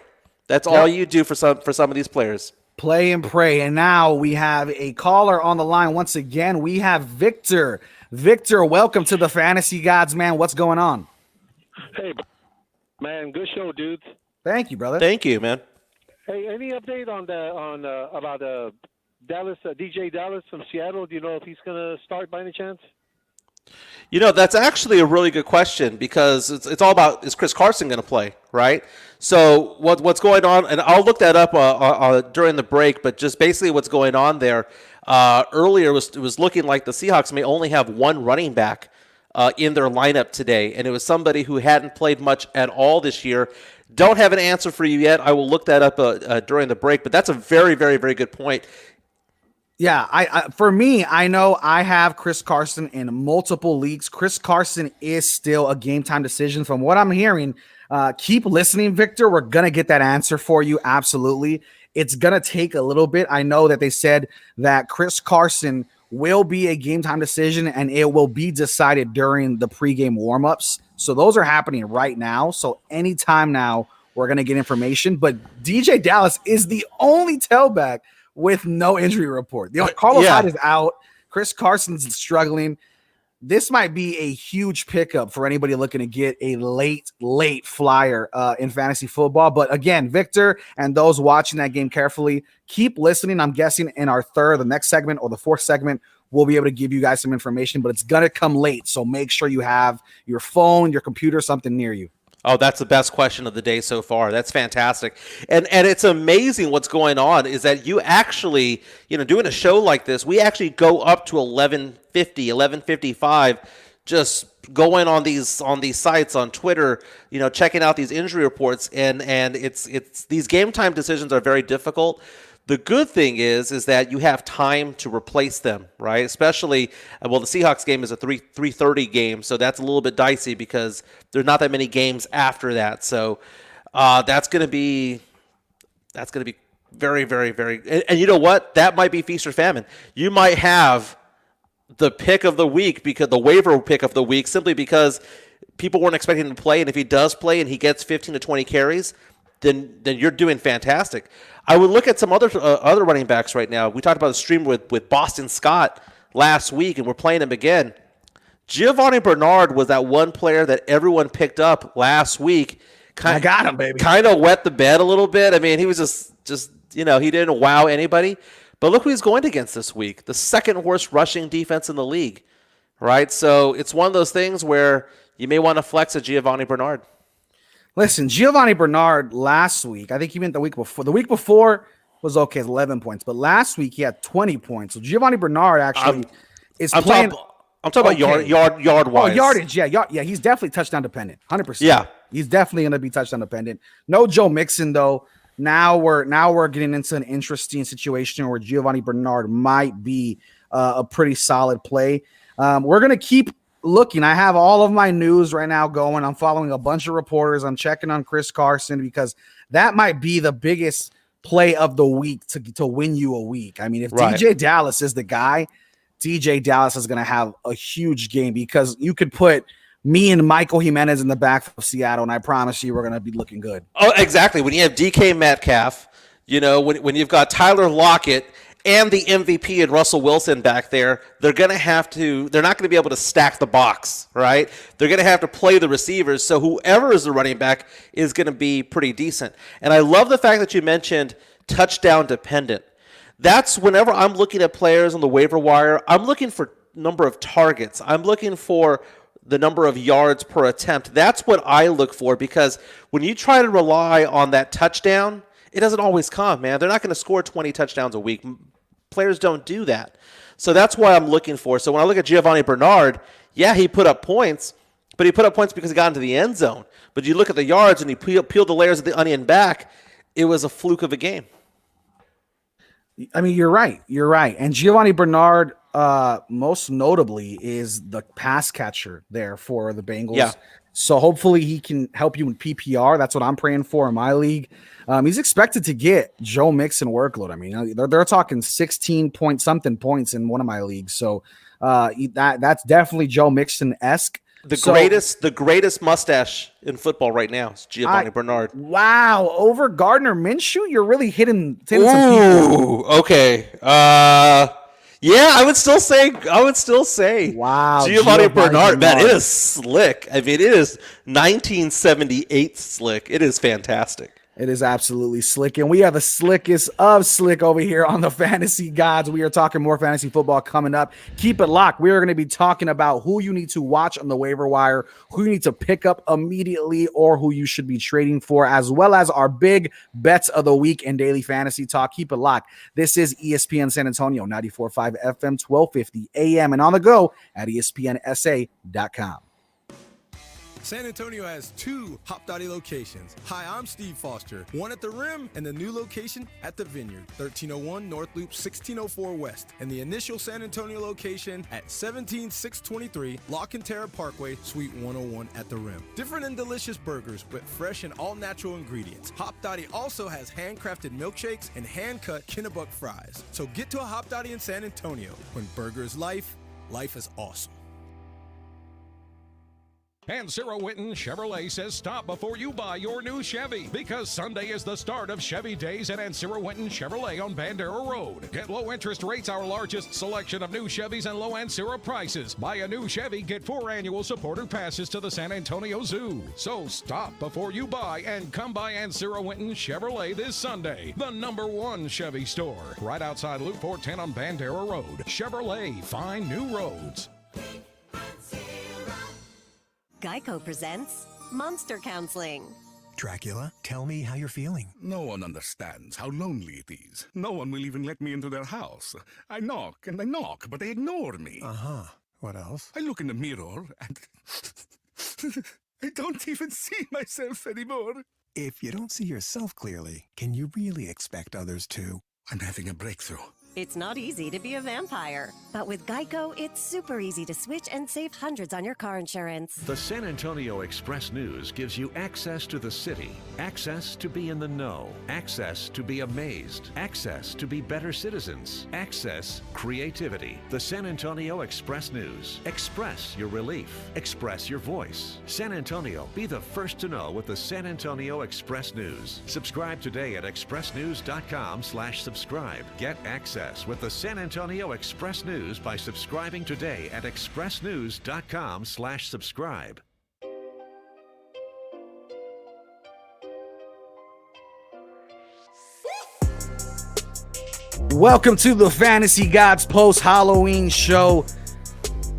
[SPEAKER 3] That's all you do for some of these players.
[SPEAKER 2] play and pray. And now we have a caller on the line. Once again, we have Victor. Victor, welcome to the Fantasy Gods, man. What's going on?
[SPEAKER 8] Hey, man, good show, dudes.
[SPEAKER 2] Thank you, brother.
[SPEAKER 3] Thank you, man.
[SPEAKER 8] Hey, any update on about Dallas, DJ Dallas from Seattle? Do you know if he's gonna start by any chance?
[SPEAKER 3] You know, that's actually a really good question because it's all about, is Chris Carson going to play, right? So what's going on, and I'll look that up during the break, but just basically what's going on there, earlier it was looking like the Seahawks may only have one running back in their lineup today, and it was somebody who hadn't played much at all this year. Don't have an answer for you yet. I will look that up during the break, but that's a very, very, very good point.
[SPEAKER 2] Yeah, I for me, I know I have Chris Carson in multiple leagues. Chris Carson is still a game time decision from what I'm hearing. Keep listening, Victor. We're going to get that answer for you. Absolutely. It's going to take a little bit. I know that they said that Chris Carson will be a game time decision and it will be decided during the pregame warmups. So those are happening right now. So anytime now, we're going to get information. But DJ Dallas is the only tailback with no injury report. Carlos Hyde is out. Chris Carson's struggling. This might be a huge pickup for anybody looking to get a late flyer in fantasy football. But again, Victor and those watching that game carefully, keep listening. I'm guessing in our the next segment or the fourth segment, we'll be able to give you guys some information, but it's going to come late. So make sure you have your phone, your computer, something near you.
[SPEAKER 3] Oh, that's the best question of the day so far. That's fantastic. And it's amazing what's going on is that you actually, doing a show like this, we actually go up to 11:50, 11:55, just going on these sites on Twitter, checking out these injury reports, and it's these game time decisions are very difficult. The good thing is that you have time to replace them, right? Especially, the Seahawks game is a 3:30 game, so that's a little bit dicey because there's not that many games after that. So that's going to be very, very, very. And you know what? That might be feast or famine. You might have the pick of the week, because the waiver pick of the week, simply because people weren't expecting him to play, and if he does play and he gets 15 to 20 carries, then you're doing fantastic. I would look at some other running backs right now. We talked about the stream with Boston Scott last week, and we're playing him again. Giovanni Bernard was that one player that everyone picked up last week.
[SPEAKER 2] I got him, baby.
[SPEAKER 3] Kind of wet the bed a little bit. I mean, he was just he didn't wow anybody. But look who he's going against this week. The second worst rushing defense in the league, right? So it's one of those things where you may want to flex a Giovanni Bernard.
[SPEAKER 2] Listen, Giovanni Bernard last week, I think he meant the week before. The week before was okay, 11 points. But last week he had 20 points. So Giovanni Bernard actually is playing.
[SPEAKER 3] I'm talking about yard wise.
[SPEAKER 2] Oh, yardage, yeah. He's definitely touchdown dependent, 100%.
[SPEAKER 3] Yeah,
[SPEAKER 2] he's definitely going to be touchdown dependent. No Joe Mixon though. Now we're getting into an interesting situation where Giovanni Bernard might be a pretty solid play. We're going to keep looking. I have all of my news right now going. I'm following a bunch of reporters. I'm checking on Chris Carson because that might be the biggest play of the week to win you a week. I mean, if DJ Dallas is the guy, DJ Dallas is going to have a huge game because you could put me and Michael Jimenez in the back of Seattle, and I promise you we're going to be looking good.
[SPEAKER 3] Oh, exactly. When you have DK Metcalf, when you've got Tyler Lockett and the MVP and Russell Wilson back there, they're not going to be able to stack the box, right? They're going to have to play the receivers. So whoever is the running back is going to be pretty decent. And I love the fact that you mentioned touchdown dependent. That's whenever I'm looking at players on the waiver wire, I'm looking for number of targets. I'm looking for the number of yards per attempt. That's what I look for, because when you try to rely on that touchdown, it doesn't always come, man. They're not going to score 20 touchdowns a week. Players don't do that. So that's why I'm looking for. So when I look at Giovanni Bernard, yeah, he put up points, but he put up points because he got into the end zone. But you look at the yards and he peeled the layers of the onion back, it was a fluke of a game.
[SPEAKER 2] I mean, you're right. And Giovanni Bernard, most notably is the pass catcher there for the Bengals.
[SPEAKER 3] Yeah.
[SPEAKER 2] So hopefully he can help you in PPR. That's what I'm praying for in my league. He's expected to get Joe Mixon workload. I mean, they're talking 16 point something points in one of my leagues. So that's definitely Joe Mixon-esque.
[SPEAKER 3] The greatest mustache in football right now is Giovanni Bernard.
[SPEAKER 2] Wow, over Gardner Minshew, you're really hitting some people.
[SPEAKER 3] Ooh, okay. Yeah, I would still say.
[SPEAKER 2] Wow,
[SPEAKER 3] Giovanni Bernard, man, it is slick. I mean, it is 1978 slick. It is fantastic.
[SPEAKER 2] It is absolutely slick, and we are the slickest of slick over here on the Fantasy Gods. We are talking more fantasy football coming up. Keep it locked. We are going to be talking about who you need to watch on the waiver wire, who you need to pick up immediately, or who you should be trading for, as well as our big bets of the week and daily fantasy talk. Keep it locked. This is ESPN San Antonio, 94.5 FM, 1250 AM, and on the go at ESPNSA.com.
[SPEAKER 5] San Antonio has 2 Hop Dotty locations. Hi, I'm Steve Foster. One at the Rim and the new location at the Vineyard, 1301 North Loop 1604 West. And the initial San Antonio location at 17623 La Cantera Parkway, Suite 101 at the Rim. Different and delicious burgers with fresh and all-natural ingredients. Hop Dotty also has handcrafted milkshakes and hand-cut Kennebuck fries. So get to a Hop Dotty in San Antonio. When burger is life, life is awesome.
[SPEAKER 9] And Sarah Whitten Chevrolet says stop before you buy your new Chevy, because Sunday is the start of Chevy Days at Sarah Whitten Chevrolet on Bandera Road. Get low interest rates, our largest selection of new Chevys, and low Ansera prices. Buy a new Chevy, get 4 annual supporter passes to the San Antonio Zoo. So stop before you buy and come by Sarah Whitten Chevrolet this Sunday. The #1 Chevy store, right outside Loop 410 on Bandera Road. Chevrolet, find new roads.
[SPEAKER 10] Geico presents Monster Counseling.
[SPEAKER 11] Dracula, tell me how you're feeling.
[SPEAKER 12] No one understands how lonely it is. No one will even let me into their house. I knock and I knock, but they ignore me.
[SPEAKER 11] Uh-huh. What else?
[SPEAKER 12] I look in the mirror and I don't even see myself anymore.
[SPEAKER 11] If you don't see yourself clearly, can you really expect others to?
[SPEAKER 12] I'm having a breakthrough.
[SPEAKER 10] It's not easy to be a vampire, but with Geico, it's super easy to switch and save hundreds on your car insurance.
[SPEAKER 13] The San Antonio Express News gives you access to the city, access to be in the know, access to be amazed, access to be better citizens, access creativity. The San Antonio Express News. Express your relief. Express your voice. San Antonio, be the first to know with the San Antonio Express News. Subscribe today at expressnews.com/subscribe. Get access with the San Antonio Express News by subscribing today at expressnews.com/subscribe.
[SPEAKER 2] Welcome to the Fantasy Gods post-Halloween show.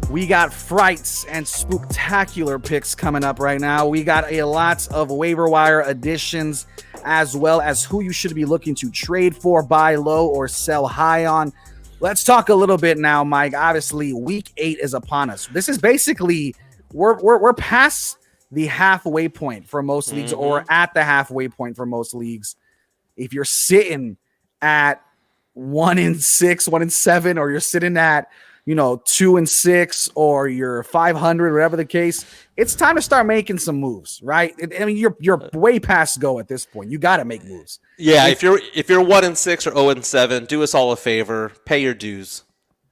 [SPEAKER 2] We got frights and spooktacular picks coming up right now. We got a lot of waiver wire additions, as well as who you should be looking to trade for, buy low, or sell high on. Let's talk a little bit now, Mike. Obviously, week 8 is upon us. This is basically, we're past the halfway point for most leagues, or at the halfway point for most leagues. If you're sitting at 1-6, 1-7, or you're sitting at 2-6, or you're 500, whatever the case, it's time to start making some moves, right? I mean, you're way past go at this point. You got to make moves.
[SPEAKER 3] Yeah, if you're 1-6 or 0-7, do us all a favor. Pay your dues.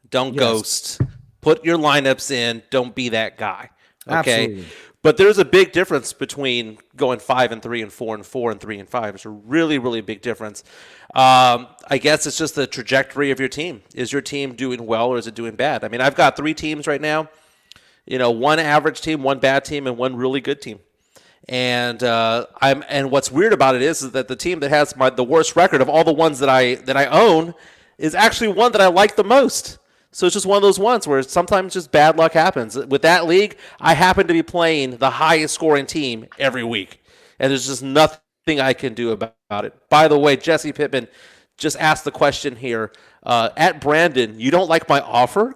[SPEAKER 3] Don't ghost. Put your lineups in. Don't be that guy. Okay.
[SPEAKER 2] Absolutely.
[SPEAKER 3] But there's a big difference between going 5-3 and 4-4 and 3-5. It's a really, really big difference. I guess it's just the trajectory of your team. Is your team doing well, or is it doing bad? I mean, I've got 3 teams right now. One average team, 1 bad team, and 1 really good team. And and what's weird about it is that the team that has the worst record of all the ones that I own is actually one that I like the most. So it's just one of those ones where sometimes just bad luck happens. With that league, I happen to be playing the highest scoring team every week, and there's just nothing I can do about it. By the way, Jesse Pittman just asked the question here. At Brandon, you don't like my offer? ?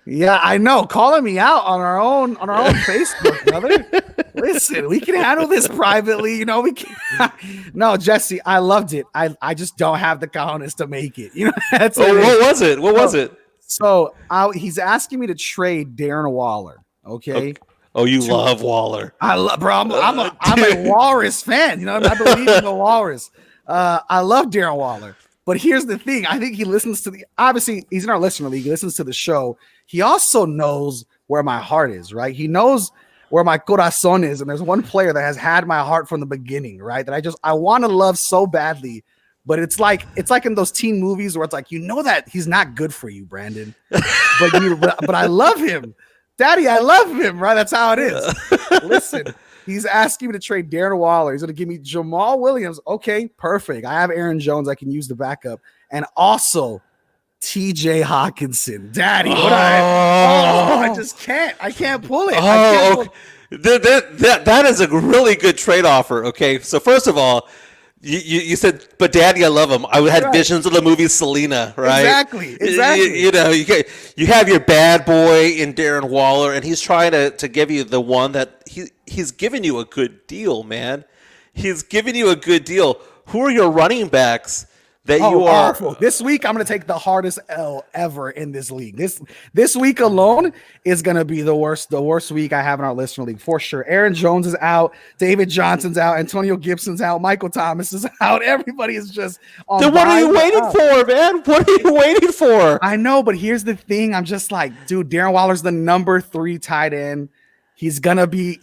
[SPEAKER 2] Yeah, I know. Calling me out on our own Facebook, brother. Listen, we can handle this privately. We can. No, Jesse, I loved it. I just don't have the cojones to make it. That's
[SPEAKER 3] what was it? What was it?
[SPEAKER 2] So he's asking me to trade Darren Waller. Okay.
[SPEAKER 3] Oh, you love Waller.
[SPEAKER 2] I love, bro. I'm a Walrus fan. You know, I believe in the Walrus. I love Darren Waller. But here's the thing. I think he listens to obviously he's in our listener league. He listens to the show. He also knows where my heart is, right? He knows where my corazón is. And there's one player that has had my heart from the beginning, right? That I want to love so badly. But it's like in those teen movies where it's like, you know that he's not good for you, Brandon. But I love him. Daddy, I love him, right? That's how it is. Listen, he's asking me to trade Darren Waller. He's going to give me Jamal Williams. Okay, perfect. I have Aaron Jones. I can use the backup. And also TJ Hawkinson. Daddy, I just can't. I can't pull it.
[SPEAKER 3] That is a really good trade offer. Okay, so first of all, you said, but Daddy, I love him. I had visions of the movie Selena, right?
[SPEAKER 2] Exactly.
[SPEAKER 3] You have your bad boy in Darren Waller, and he's trying to give you the one that he's giving you a good deal, man. He's giving you a good deal. Who are your running backs that you are?
[SPEAKER 2] Awful. This week, I'm going to take the hardest L ever in this league. This week alone is going to be the worst week I have in our listener league for sure. Aaron Jones is out. David Johnson's out. Antonio Gibson's out. Michael Thomas is out. Everybody is just on.
[SPEAKER 3] Then what are you waiting for, man? What are you waiting for?
[SPEAKER 2] I know, but here's the thing. I'm just like, dude, Darren Waller's the number 3 tight end. He's gonna be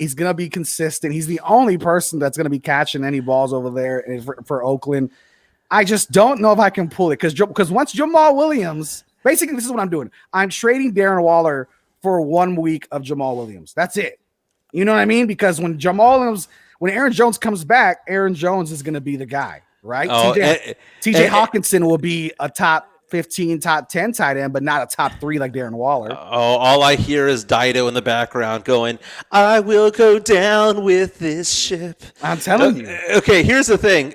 [SPEAKER 2] consistent. He's the only person that's gonna be catching any balls over there for Oakland. I just don't know if I can pull it because once Jamal Williams, basically this is what I'm doing. I'm trading Darren Waller for 1 week of Jamal Williams. That's it. You know what I mean? Because when Aaron Jones comes back, Aaron Jones is going to be the guy, right? TJ Hawkinson will be a top 15, top 10 tight end, but not a top 3 like Darren Waller.
[SPEAKER 3] All I hear is Dido in the background going, I will go down with this ship.
[SPEAKER 2] I'm telling you.
[SPEAKER 3] Okay, here's the thing.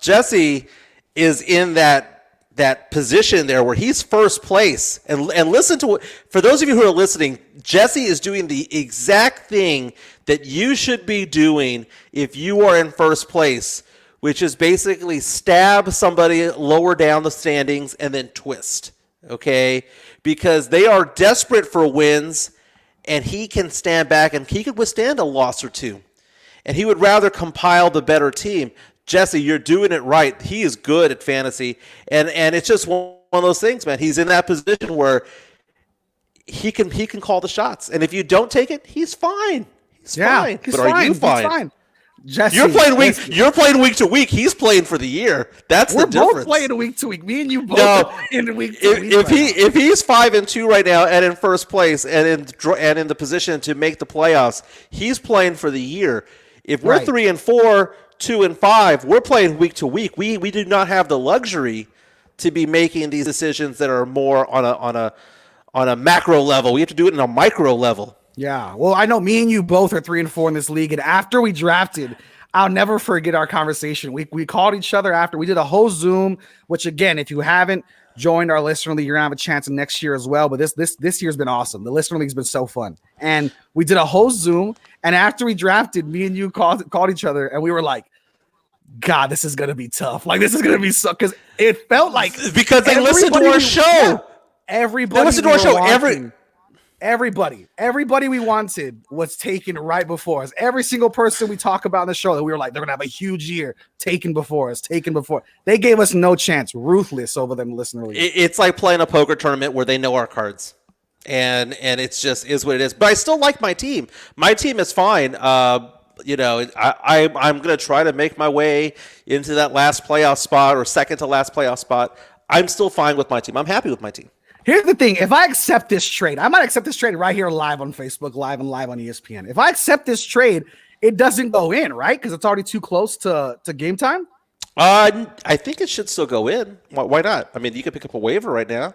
[SPEAKER 3] Jesse is in that position there where he's first place. And listen to for those of you who are listening, Jesse is doing the exact thing that you should be doing if you are in first place, which is basically stab somebody lower down the standings and then twist, okay? Because they are desperate for wins, and he can stand back and he could withstand a loss or two. And he would rather compile the better team. Jesse, you're doing it right. He is good at fantasy, and it's just one of those things, man. He's in that position where he can call the shots, and if you don't take it, he's fine. He's fine.
[SPEAKER 2] But are you fine? He's fine. Jesse,
[SPEAKER 3] you're playing week to week. He's playing for the year. That's the difference.
[SPEAKER 2] We're both playing week to week. Me and you both are playing week to week.
[SPEAKER 3] If he's 5-2 right now and in first place and in the position to make the playoffs, he's playing for the year. If we're 3-4. 2-5, we're playing week to week. We do not have the luxury to be making these decisions that are more on a macro level. We have to do it on a micro level.
[SPEAKER 2] Yeah. Well, I know me and you both are 3-4 in this league, and after we drafted, I'll never forget our conversation. We called each other after. We did a whole Zoom, which again, if you haven't joined our listener league, you're gonna have a chance next year as well. But this year's been awesome. The listener league's been so fun, and we did a whole Zoom. And after we drafted, me and you called each other, and we were like, God, this is gonna be tough. Like, this is gonna be so, because it felt like
[SPEAKER 3] because they listened to our show.
[SPEAKER 2] Everybody listened to our show. Everybody we wanted was taken right before us. Every single person we talk about in the show that we were like, they're gonna have a huge year, taken before us. They gave us no chance. Ruthless over them listener league.
[SPEAKER 3] It's like playing a poker tournament where they know our cards. And it's just is what it is. But I still like my team. My team is fine. I'm going to try to make my way into that last playoff spot or second to last playoff spot. I'm still fine with my team. I'm happy with my team.
[SPEAKER 2] Here's the thing. If I accept this trade, I might accept this trade right here live on Facebook, live on ESPN. If I accept this trade, it doesn't go in, right? Because it's already too close to game time?
[SPEAKER 3] I think it should still go in. Why not? I mean, you could pick up a waiver right now.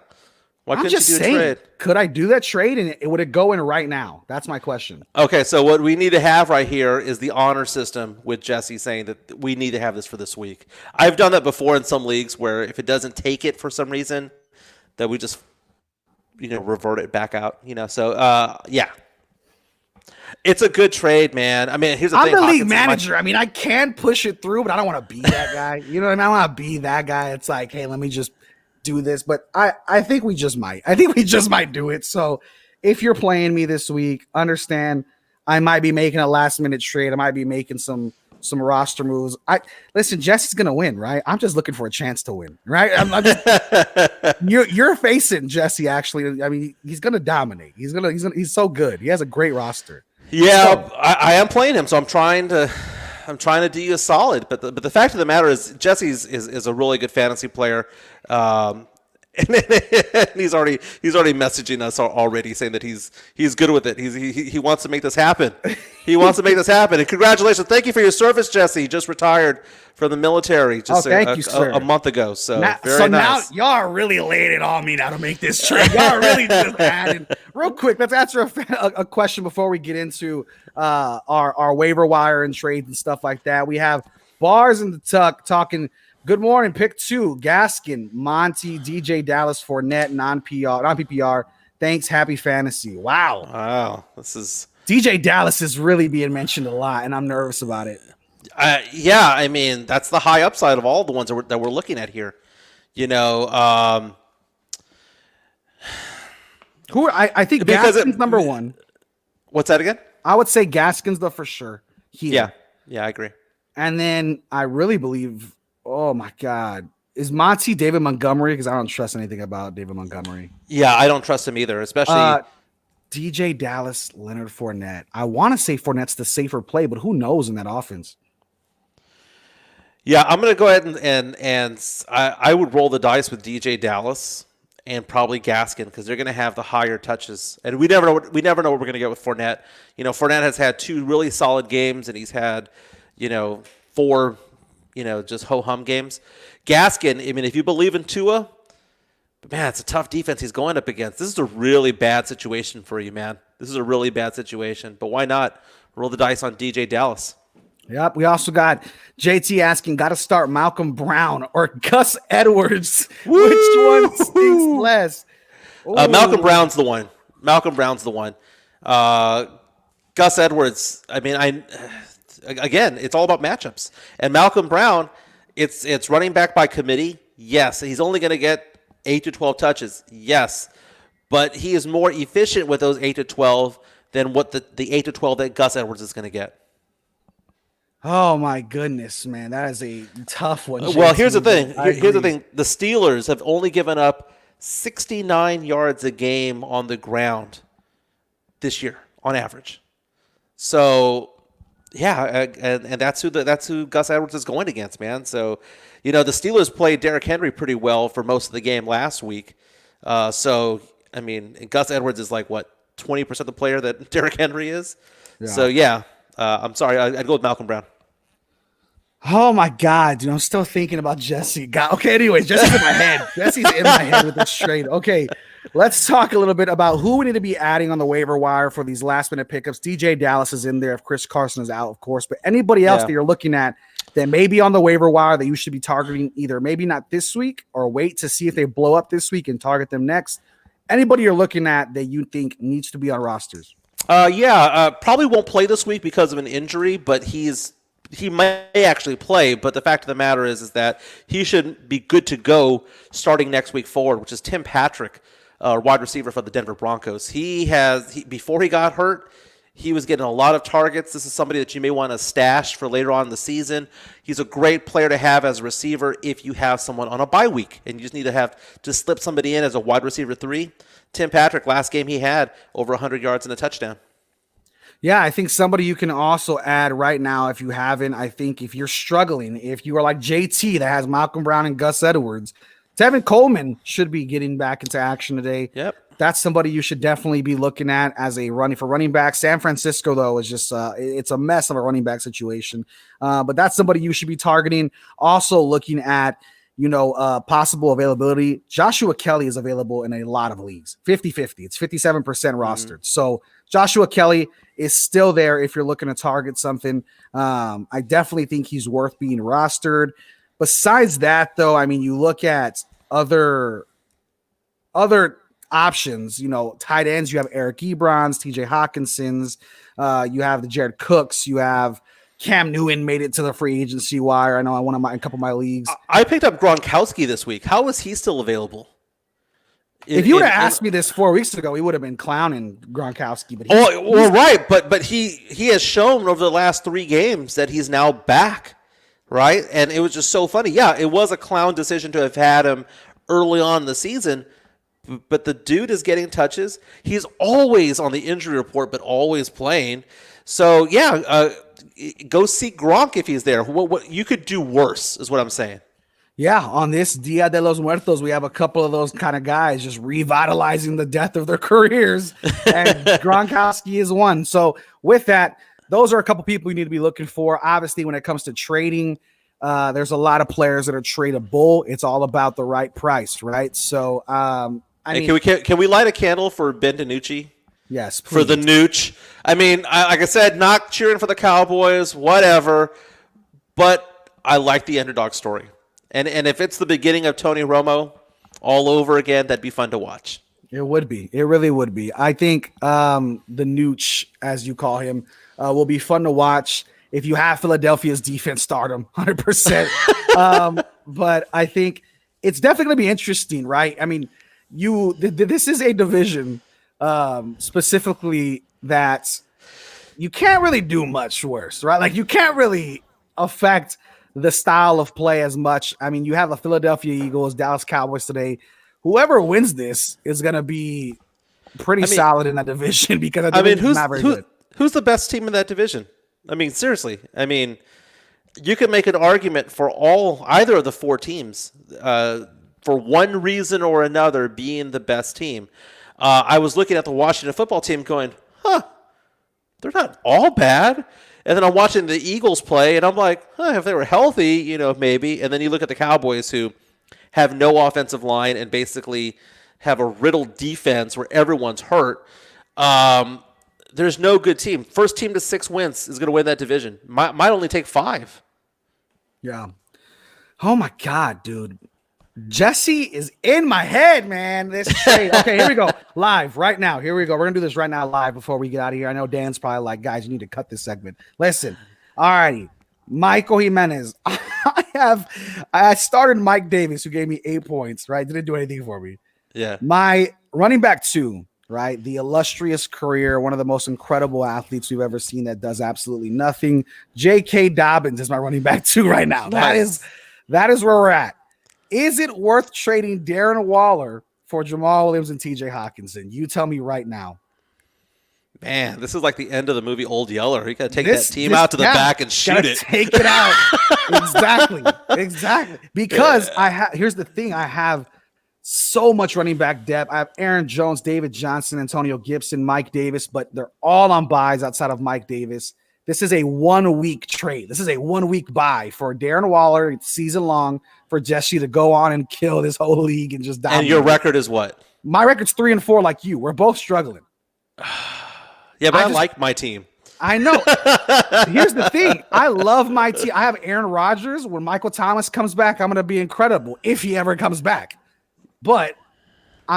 [SPEAKER 3] Why couldn't you do a trade?
[SPEAKER 2] Could I do that trade and would it go in right now? That's my question.
[SPEAKER 3] Okay, so what we need to have right here is the honor system with Jesse saying that we need to have this for this week. I've done that before in some leagues where if it doesn't take it for some reason, that we just revert it back out. So yeah. It's a good trade, man. I mean, here's the thing.
[SPEAKER 2] I'm the league manager. I mean, I can push it through, but I don't want to be that guy. You know what I mean? I want to be that guy. It's like, hey, let me just do this, but I think we just might. I think we just might do it. So if you're playing me this week, understand I might be making a last minute trade. I might be making some roster moves. Listen, Jesse's gonna win, right? I'm just looking for a chance to win, right? I'm just, you're facing Jesse. Actually, I mean, he's gonna dominate. He's so good. He has a great roster.
[SPEAKER 3] Yeah,
[SPEAKER 2] So,
[SPEAKER 3] I am playing him, so I'm trying to do you a solid. But the fact of the matter is, Jesse's is a really good fantasy player. And he's already messaging us already, saying that he's good with it. He wants to make this happen. He wants to make this happen. And congratulations, thank you for your service, Jesse. He just retired from the military just a month ago. So very nice.
[SPEAKER 2] Now y'all are really laying it on me now to make this trade. Y'all are really just adding. Real quick, let's answer a question before we get into our waiver wire and trades and stuff like that. We have Bars in the Tuck talking. Good morning. Pick 2, Gaskin, Monty, DJ Dallas, Fournette, non-PPR. Thanks. Happy fantasy. Wow.
[SPEAKER 3] This is
[SPEAKER 2] DJ Dallas is really being mentioned a lot, and I'm nervous about it.
[SPEAKER 3] Yeah, I mean, that's the high upside of all the ones that we're looking at here. I
[SPEAKER 2] think Gaskin's number 1.
[SPEAKER 3] What's that again?
[SPEAKER 2] I would say Gaskin's the for sure.
[SPEAKER 3] Yeah, I agree.
[SPEAKER 2] And then I really believe, oh my God, is Monty David Montgomery? Because I don't trust anything about David Montgomery.
[SPEAKER 3] Yeah, I don't trust him either, especially
[SPEAKER 2] DJ Dallas, Leonard Fournette. I want to say Fournette's the safer play, but who knows in that offense?
[SPEAKER 3] Yeah, I'm going to go ahead and I would roll the dice with DJ Dallas and probably Gaskin because they're going to have the higher touches, and we never know what we're going to get with Fournette. Fournette has had 2 really solid games, and he's had 4 just ho-hum games. Gaskin, I mean, if you believe in Tua, but man, it's a tough defense he's going up against. This is a really bad situation for you, man. This is a really bad situation, but why not roll the dice on DJ Dallas?
[SPEAKER 2] Yep. We also got JT asking, got to start Malcolm Brown or Gus Edwards. Woo! Which one stinks less?
[SPEAKER 3] Malcolm Brown's the one. Gus Edwards, I mean, again, it's all about matchups. And Malcolm Brown, it's running back by committee. Yes, he's only going to get 8 to 12 touches. Yes, but he is more efficient with those 8 to 12 than what the 8 to 12 that Gus Edwards is going to get.
[SPEAKER 2] Oh my goodness, man, that is a tough one.
[SPEAKER 3] Well, here's the thing. Here's the thing. The Steelers have only given up 69 yards a game on the ground this year on average. So, yeah, and that's who Gus Edwards is going against, man. So, the Steelers played Derrick Henry pretty well for most of the game last week. So, I mean, Gus Edwards is like, what, 20% the player that Derrick Henry is? Yeah. So, yeah, I'm sorry. I'd go with Malcolm Brown.
[SPEAKER 2] Oh, my God, dude. I'm still thinking about Jesse. God. Okay, anyways, Jesse's in my head. Jesse's in my head with this trade. Okay, let's talk a little bit about who we need to be adding on the waiver wire for these last-minute pickups. DJ Dallas is in there if Chris Carson is out, of course. But anybody else that you're looking at that may be on the waiver wire that you should be targeting either maybe not this week or wait to see if they blow up this week and target them next. Anybody you're looking at that you think needs to be on rosters?
[SPEAKER 3] Probably won't play this week because of an injury, but he may actually play. But the fact of the matter is that he should be good to go starting next week forward, which is Tim Patrick, wide receiver for the Denver Broncos. Before he got hurt, he was getting a lot of targets. This is somebody that you may want to stash for later on in the season. He's a great player to have as a receiver if you have someone on a bye week and you just need to slip somebody in as a wide receiver 3. Tim Patrick, last game he had over 100 yards and a touchdown.
[SPEAKER 2] Yeah, I think somebody you can also add right now if you haven't. I think if you're struggling, if you are like JT that has Malcolm Brown and Gus Edwards, Tevin Coleman should be getting back into action today.
[SPEAKER 3] Yep.
[SPEAKER 2] That's somebody you should definitely be looking at as a running back. San Francisco, though, is just it's a mess of a running back situation. But that's somebody you should be targeting. Also looking at, possible availability. Joshua Kelly is available in a lot of leagues. 50-50. It's 57% rostered. So Joshua Kelly is still there if you're looking to target something. I definitely think he's worth being rostered. Besides that, though, I mean, you look at other options, tight ends. You have Eric Ebrons, TJ Hawkinsons. You have the Jared Cooks. You have Cam Newton made it to the free agency wire. I know I won a couple of my leagues.
[SPEAKER 3] I picked up Gronkowski this week. How is he still available?
[SPEAKER 2] If you would have asked me this 4 weeks ago, we would have been clowning Gronkowski. But
[SPEAKER 3] right, but he has shown over the last 3 games that he's now back, right? And it was just so funny. Yeah, it was a clown decision to have had him early on in the season, but the dude is getting touches. He's always on the injury report, but always playing. So yeah, go see Gronk if he's there. What you could do worse is what I'm saying.
[SPEAKER 2] Yeah, on this Dia de los Muertos, we have a couple of those kind of guys just revitalizing the death of their careers, and Gronkowski is one. So with that, those are a couple people you need to be looking for. Obviously, when it comes to trading, there's a lot of players that are tradable. It's all about the right price, right? So,
[SPEAKER 3] can we light a candle for Ben DiNucci?
[SPEAKER 2] Yes, please.
[SPEAKER 3] For the Nooch. I mean, like I said, not cheering for the Cowboys, whatever, but I like the underdog story. And if it's the beginning of Tony Romo all over again, that'd be fun to watch.
[SPEAKER 2] It would be. It really would be. I think the Nooch, as you call him, will be fun to watch. If you have Philadelphia's defense, start him 100%. But I think it's definitely going to be interesting, right? I mean, this is a division specifically that you can't really do much worse, right? Like you can't really affect the style of play as much. I mean, you have the Philadelphia Eagles, Dallas Cowboys today. Whoever wins this is going to be pretty solid in that division because
[SPEAKER 3] who's the best team in that division? I mean, seriously. I mean, you can make an argument for either of the 4 teams for one reason or another being the best team. I was looking at the Washington football team going, they're not all bad. And then I'm watching the Eagles play, and I'm like, if they were healthy, maybe. And then you look at the Cowboys, who have no offensive line and basically have a riddled defense where everyone's hurt. There's no good team. First team to 6 wins is going to win that division. Might only take 5.
[SPEAKER 2] Yeah. Oh, my God, dude. Jesse is in my head, man. This trade. Okay, here we go. Live right now. Here we go. We're going to do this right now live before we get out of here. I know Dan's probably like, guys, you need to cut this segment. Listen. All righty. Michael Jimenez. I started Mike Davis, who gave me 8 points, right? Didn't do anything for me.
[SPEAKER 3] Yeah.
[SPEAKER 2] My running back 2, right? The illustrious career, one of the most incredible athletes we've ever seen that does absolutely nothing. J.K. Dobbins is my running back 2 right now.
[SPEAKER 3] Nice.
[SPEAKER 2] That is where we're at. Is it worth trading Darren Waller for Jamal Williams and TJ Hawkinson? You tell me right now.
[SPEAKER 3] Man, this is like the end of the movie Old Yeller. You got to take that team out to the back and shoot it.
[SPEAKER 2] Take it out. Exactly. Because here's the thing. I have so much running back depth. I have Aaron Jones, David Johnson, Antonio Gibson, Mike Davis, but they're all on buys outside of Mike Davis. This is a 1-week trade. This is a 1-week buy for Darren Waller. It's season long for Jesse to go on and kill this whole league and just dominate.
[SPEAKER 3] And your record is what?
[SPEAKER 2] My record's 3-4 like you. We're both struggling.
[SPEAKER 3] Yeah, but I like my team.
[SPEAKER 2] I know. Here's the thing. I love my team. I have Aaron Rodgers. When Michael Thomas comes back, I'm going to be incredible if he ever comes back. But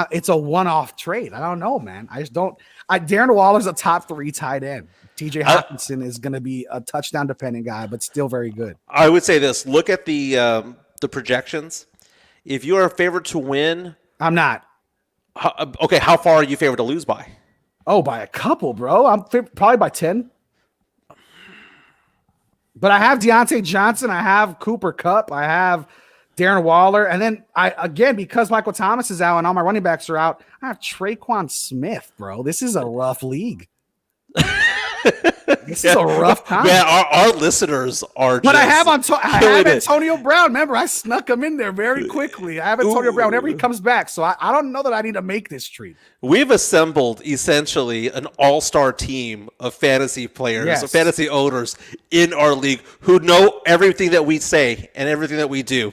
[SPEAKER 2] it's a one-off trade. I don't know, man. I just don't. Darren Waller's a top 3 tight end. TJ Hawkinson is going to be a touchdown-dependent guy, but still very good.
[SPEAKER 3] I would say this. Look at the projections. If you are a favorite to win.
[SPEAKER 2] I'm not.
[SPEAKER 3] Okay, how far are you favored to lose by?
[SPEAKER 2] Oh, by a couple, bro. I'm probably by 10. But I have Deontay Johnson. I have Cooper Kupp. I have Darren Waller. And then, because Michael Thomas is out and all my running backs are out, I have Traquan Smith, bro. This is a rough league. This is a rough time.
[SPEAKER 3] Man, our listeners are
[SPEAKER 2] but
[SPEAKER 3] just
[SPEAKER 2] I have Antonio Brown. Remember, I snuck him in there very quickly. I have Antonio Brown whenever he comes back. So I don't know that I need to make this trade.
[SPEAKER 3] We've assembled essentially an all-star team of fantasy players, of fantasy owners in our league who know everything that we say and everything that we do.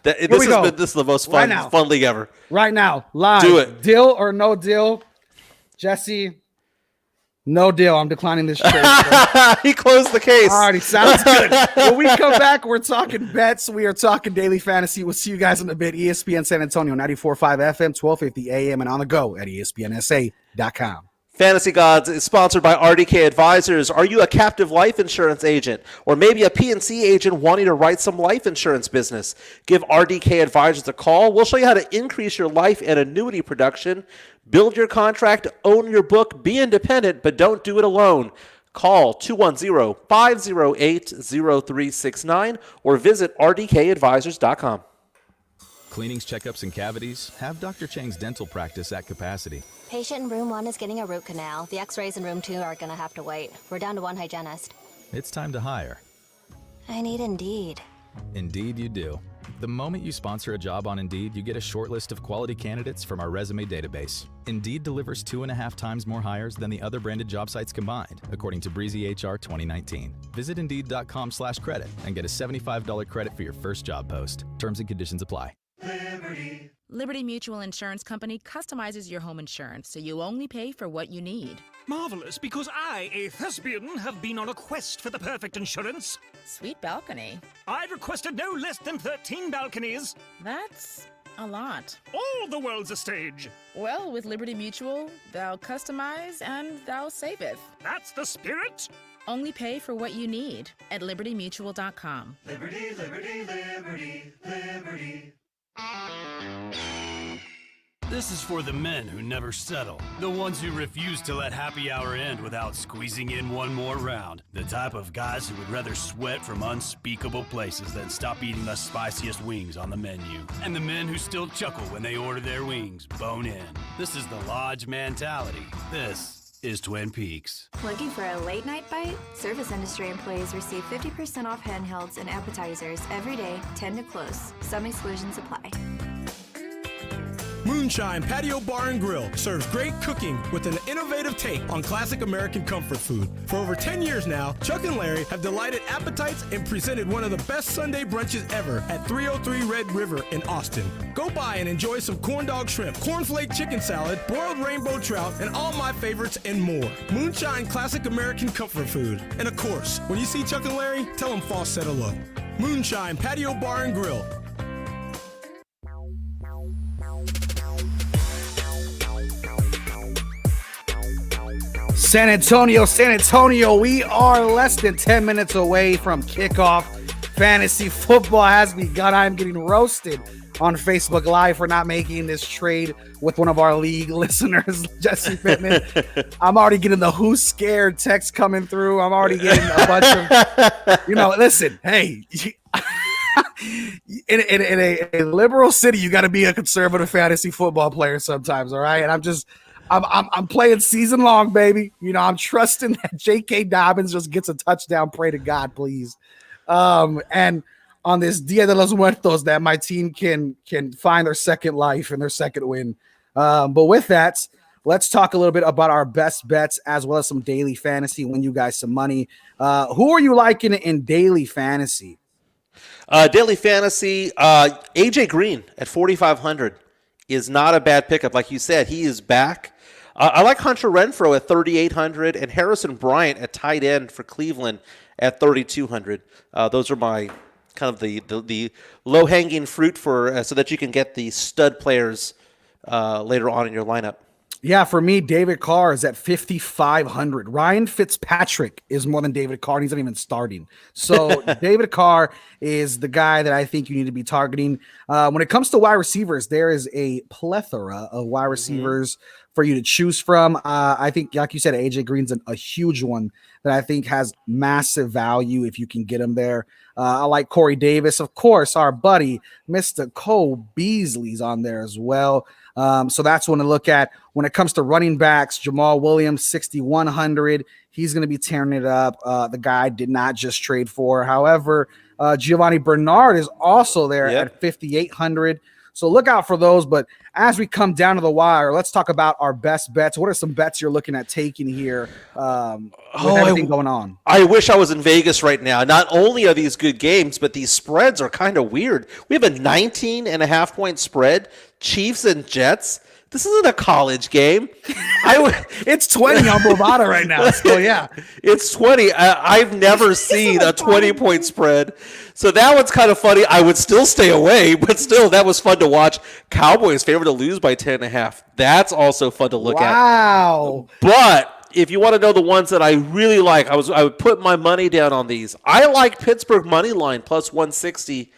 [SPEAKER 3] This is the most fun league ever.
[SPEAKER 2] Right now, live.
[SPEAKER 3] Do it.
[SPEAKER 2] Deal or no deal, Jesse? No deal. I'm declining this trade.
[SPEAKER 3] He closed the case.
[SPEAKER 2] Alrighty, sounds good. When we come back, we're talking bets. We are talking daily fantasy. We'll see you guys in a bit. ESPN San Antonio, 94.5 FM, 1250 AM, and on the go at ESPNSA.com.
[SPEAKER 3] Fantasy Gods is sponsored by RDK Advisors. Are you a captive life insurance agent or maybe a PNC agent wanting to write some life insurance business? Give RDK Advisors a call. We'll show you how to increase your life and annuity production. Build your contract, own your book, be independent, but don't do it alone. Call 210-508-0369 or visit rdkadvisors.com.
[SPEAKER 14] Cleanings, checkups, and cavities? Have Dr. Chang's dental practice at capacity.
[SPEAKER 15] Patient in room 1 is getting a root canal. The x-rays in room 2 are going to have to wait. We're down to 1 hygienist.
[SPEAKER 14] It's time to hire.
[SPEAKER 15] I need Indeed.
[SPEAKER 14] Indeed you do. The moment you sponsor a job on Indeed, you get a short list of quality candidates from our resume database. Indeed delivers 2.5 times more hires than the other branded job sites combined, according to Breezy HR 2019. Visit Indeed.com/credit and get a $75 credit for your first job post. Terms and conditions apply.
[SPEAKER 16] Liberty Mutual Insurance Company customizes your home insurance so you only pay for what you need.
[SPEAKER 17] Marvelous, because I, a thespian, have been on a quest for the perfect insurance.
[SPEAKER 16] Sweet balcony.
[SPEAKER 17] I've requested no less than 13 balconies.
[SPEAKER 16] That's a lot.
[SPEAKER 17] All the world's a stage.
[SPEAKER 16] Well, with Liberty Mutual, thou customize and thou saveth.
[SPEAKER 17] That's the spirit.
[SPEAKER 16] Only pay for what you need at libertymutual.com.
[SPEAKER 18] Liberty, liberty, liberty, liberty.
[SPEAKER 19] This is for the men who never settle. The ones who refuse to let happy hour end without squeezing in one more round. The type of guys who would rather sweat from unspeakable places than stop eating the spiciest wings on the menu. And the men who still chuckle when they order their wings bone in. This is the Lodge mentality. This is Twin Peaks.
[SPEAKER 20] Looking for a late night bite? Service industry employees receive 50% off handhelds and appetizers every day, 10 to close. Some exclusions apply.
[SPEAKER 5] Moonshine Patio Bar and Grill serves great cooking with an innovative take on classic American comfort food. For over 10 years now, Chuck and Larry have delighted appetites and presented one of the best Sunday brunches ever at 303 Red River in Austin. Go by and enjoy some corn dog shrimp, cornflake chicken salad, broiled rainbow trout, and all my favorites and more. Moonshine classic American comfort food. And of course, when you see Chuck and Larry, tell them Foss said hello. Moonshine Patio Bar and Grill.
[SPEAKER 2] San Antonio, we are less than 10 minutes away from kickoff. Fantasy football has begun. I'm getting roasted on Facebook Live for not making this trade with one of our league listeners, Jesse Pittman. I'm already getting the who's scared text coming through. I'm already getting a bunch of, listen, hey, in a liberal city, you got to be a conservative fantasy football player sometimes, all right? And I'm playing season long, baby. I'm trusting that J.K. Dobbins just gets a touchdown. Pray to God, please. And on this Dia de los Muertos, that my team can find their second life and their second win. But with that, let's talk a little bit about our best bets as well as some daily fantasy. Win you guys some money. Who are you liking in daily fantasy?
[SPEAKER 3] Daily fantasy, AJ Green at 4,500 is not a bad pickup. Like you said, he is back. I like Hunter Renfrow at 3,800 and Harrison Bryant at tight end for Cleveland at 3,200. Those are my kind of the low-hanging fruit for so that you can get the stud players later on in your lineup.
[SPEAKER 2] Yeah, for me, David Carr is at 5,500. Ryan Fitzpatrick is more than David Carr. He's not even starting. So David Carr is the guy that I think you need to be targeting. When it comes to wide receivers, there is a plethora of wide receivers for you to choose from. I think, like you said, AJ Green's a huge one that I think has massive value if you can get him there. I like Corey Davis. Of course, our buddy, Mr. Cole Beasley's on there as well. So that's one to look at. When it comes to running backs, Jamal Williams, 6,100. He's going to be tearing it up. The guy did not just trade for. However, Giovanni Bernard is also there at 5,800. So look out for those. But as we come down to the wire, let's talk about our best bets. What are some bets you're looking at taking here with everything going on?
[SPEAKER 3] I wish I was in Vegas right now. Not only are these good games, but these spreads are kind of weird. We have a 19.5 point spread, Chiefs and Jets. This isn't a college game.
[SPEAKER 2] It's 20 on Bovada right now. So yeah,
[SPEAKER 3] it's 20. I've never seen a 20-point spread. So that one's kind of funny. I would still stay away, but still, that was fun to watch. Cowboys favored to lose by 10.5. That's also fun to look at.
[SPEAKER 2] Wow.
[SPEAKER 3] But if you want to know the ones that I really like, I would put my money down on these. I like Pittsburgh money line plus 160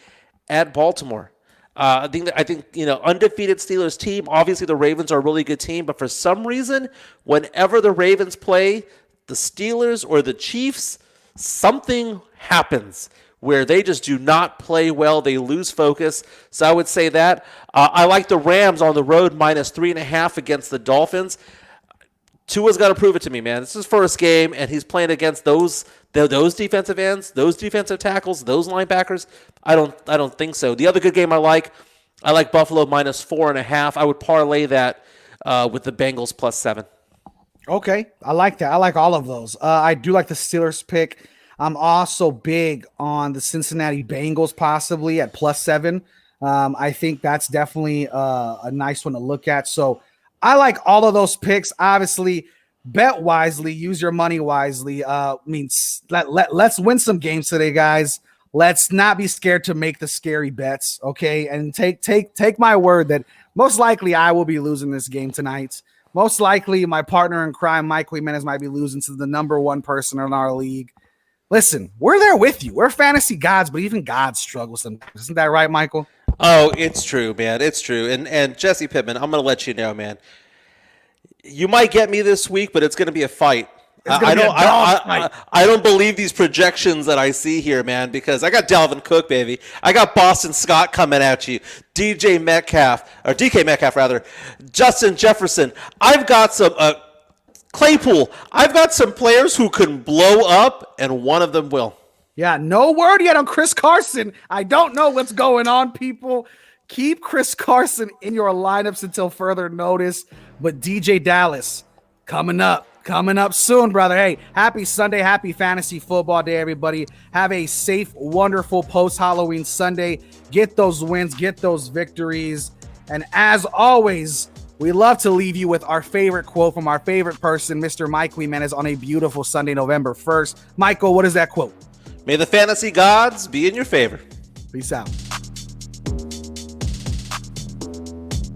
[SPEAKER 3] at Baltimore. I think undefeated Steelers team. Obviously, the Ravens are a really good team, but for some reason, whenever the Ravens play the Steelers or the Chiefs, something happens where they just do not play well. They lose focus. So I would say that. I like the Rams on the road minus 3.5 against the Dolphins. Tua's got to prove it to me, man. This is his first game, and he's playing against those defensive ends, those defensive tackles, those linebackers. I don't think so. The other good game I like Buffalo minus 4.5. I would parlay that with the Bengals plus 7.
[SPEAKER 2] Okay, I like that. I like all of those. I do like the Steelers pick. I'm also big on the Cincinnati Bengals possibly at plus 7. I think that's definitely a nice one to look at. So I like all of those picks. Obviously, bet wisely, use your money wisely. Let's win some games today, guys. Let's not be scared to make the scary bets, okay? And take my word that most likely I will be losing this game tonight. Most likely my partner in crime, Michael Jimenez, might be losing to the number one person in our league. Listen, we're there with you. We're fantasy gods, but even gods struggle sometimes. Isn't that right, Michael?
[SPEAKER 3] Oh, it's true, man. It's true. And Jesse Pittman, I'm going to let you know, man. You might get me this week, but it's going to be a fight. I don't believe these projections that I see here, man, because I got Dalvin Cook, baby. I got Boston Scott coming at you. DK Metcalf, Justin Jefferson. I've got some Claypool. I've got some players who can blow up, and one of them will.
[SPEAKER 2] Yeah, no word yet on Chris Carson. I don't know what's going on, people. Keep Chris Carson in your lineups until further notice. But DJ Dallas coming up soon, brother. Hey, happy Sunday, happy fantasy football day, everybody. Have a safe, wonderful post-Halloween Sunday. Get those wins, get those victories. And as always, we love to leave you with our favorite quote from our favorite person, Mr. Mike Jimenez, on a beautiful Sunday, November 1st. Michael, what is that quote?
[SPEAKER 3] May the fantasy gods be in your favor.
[SPEAKER 2] Peace out.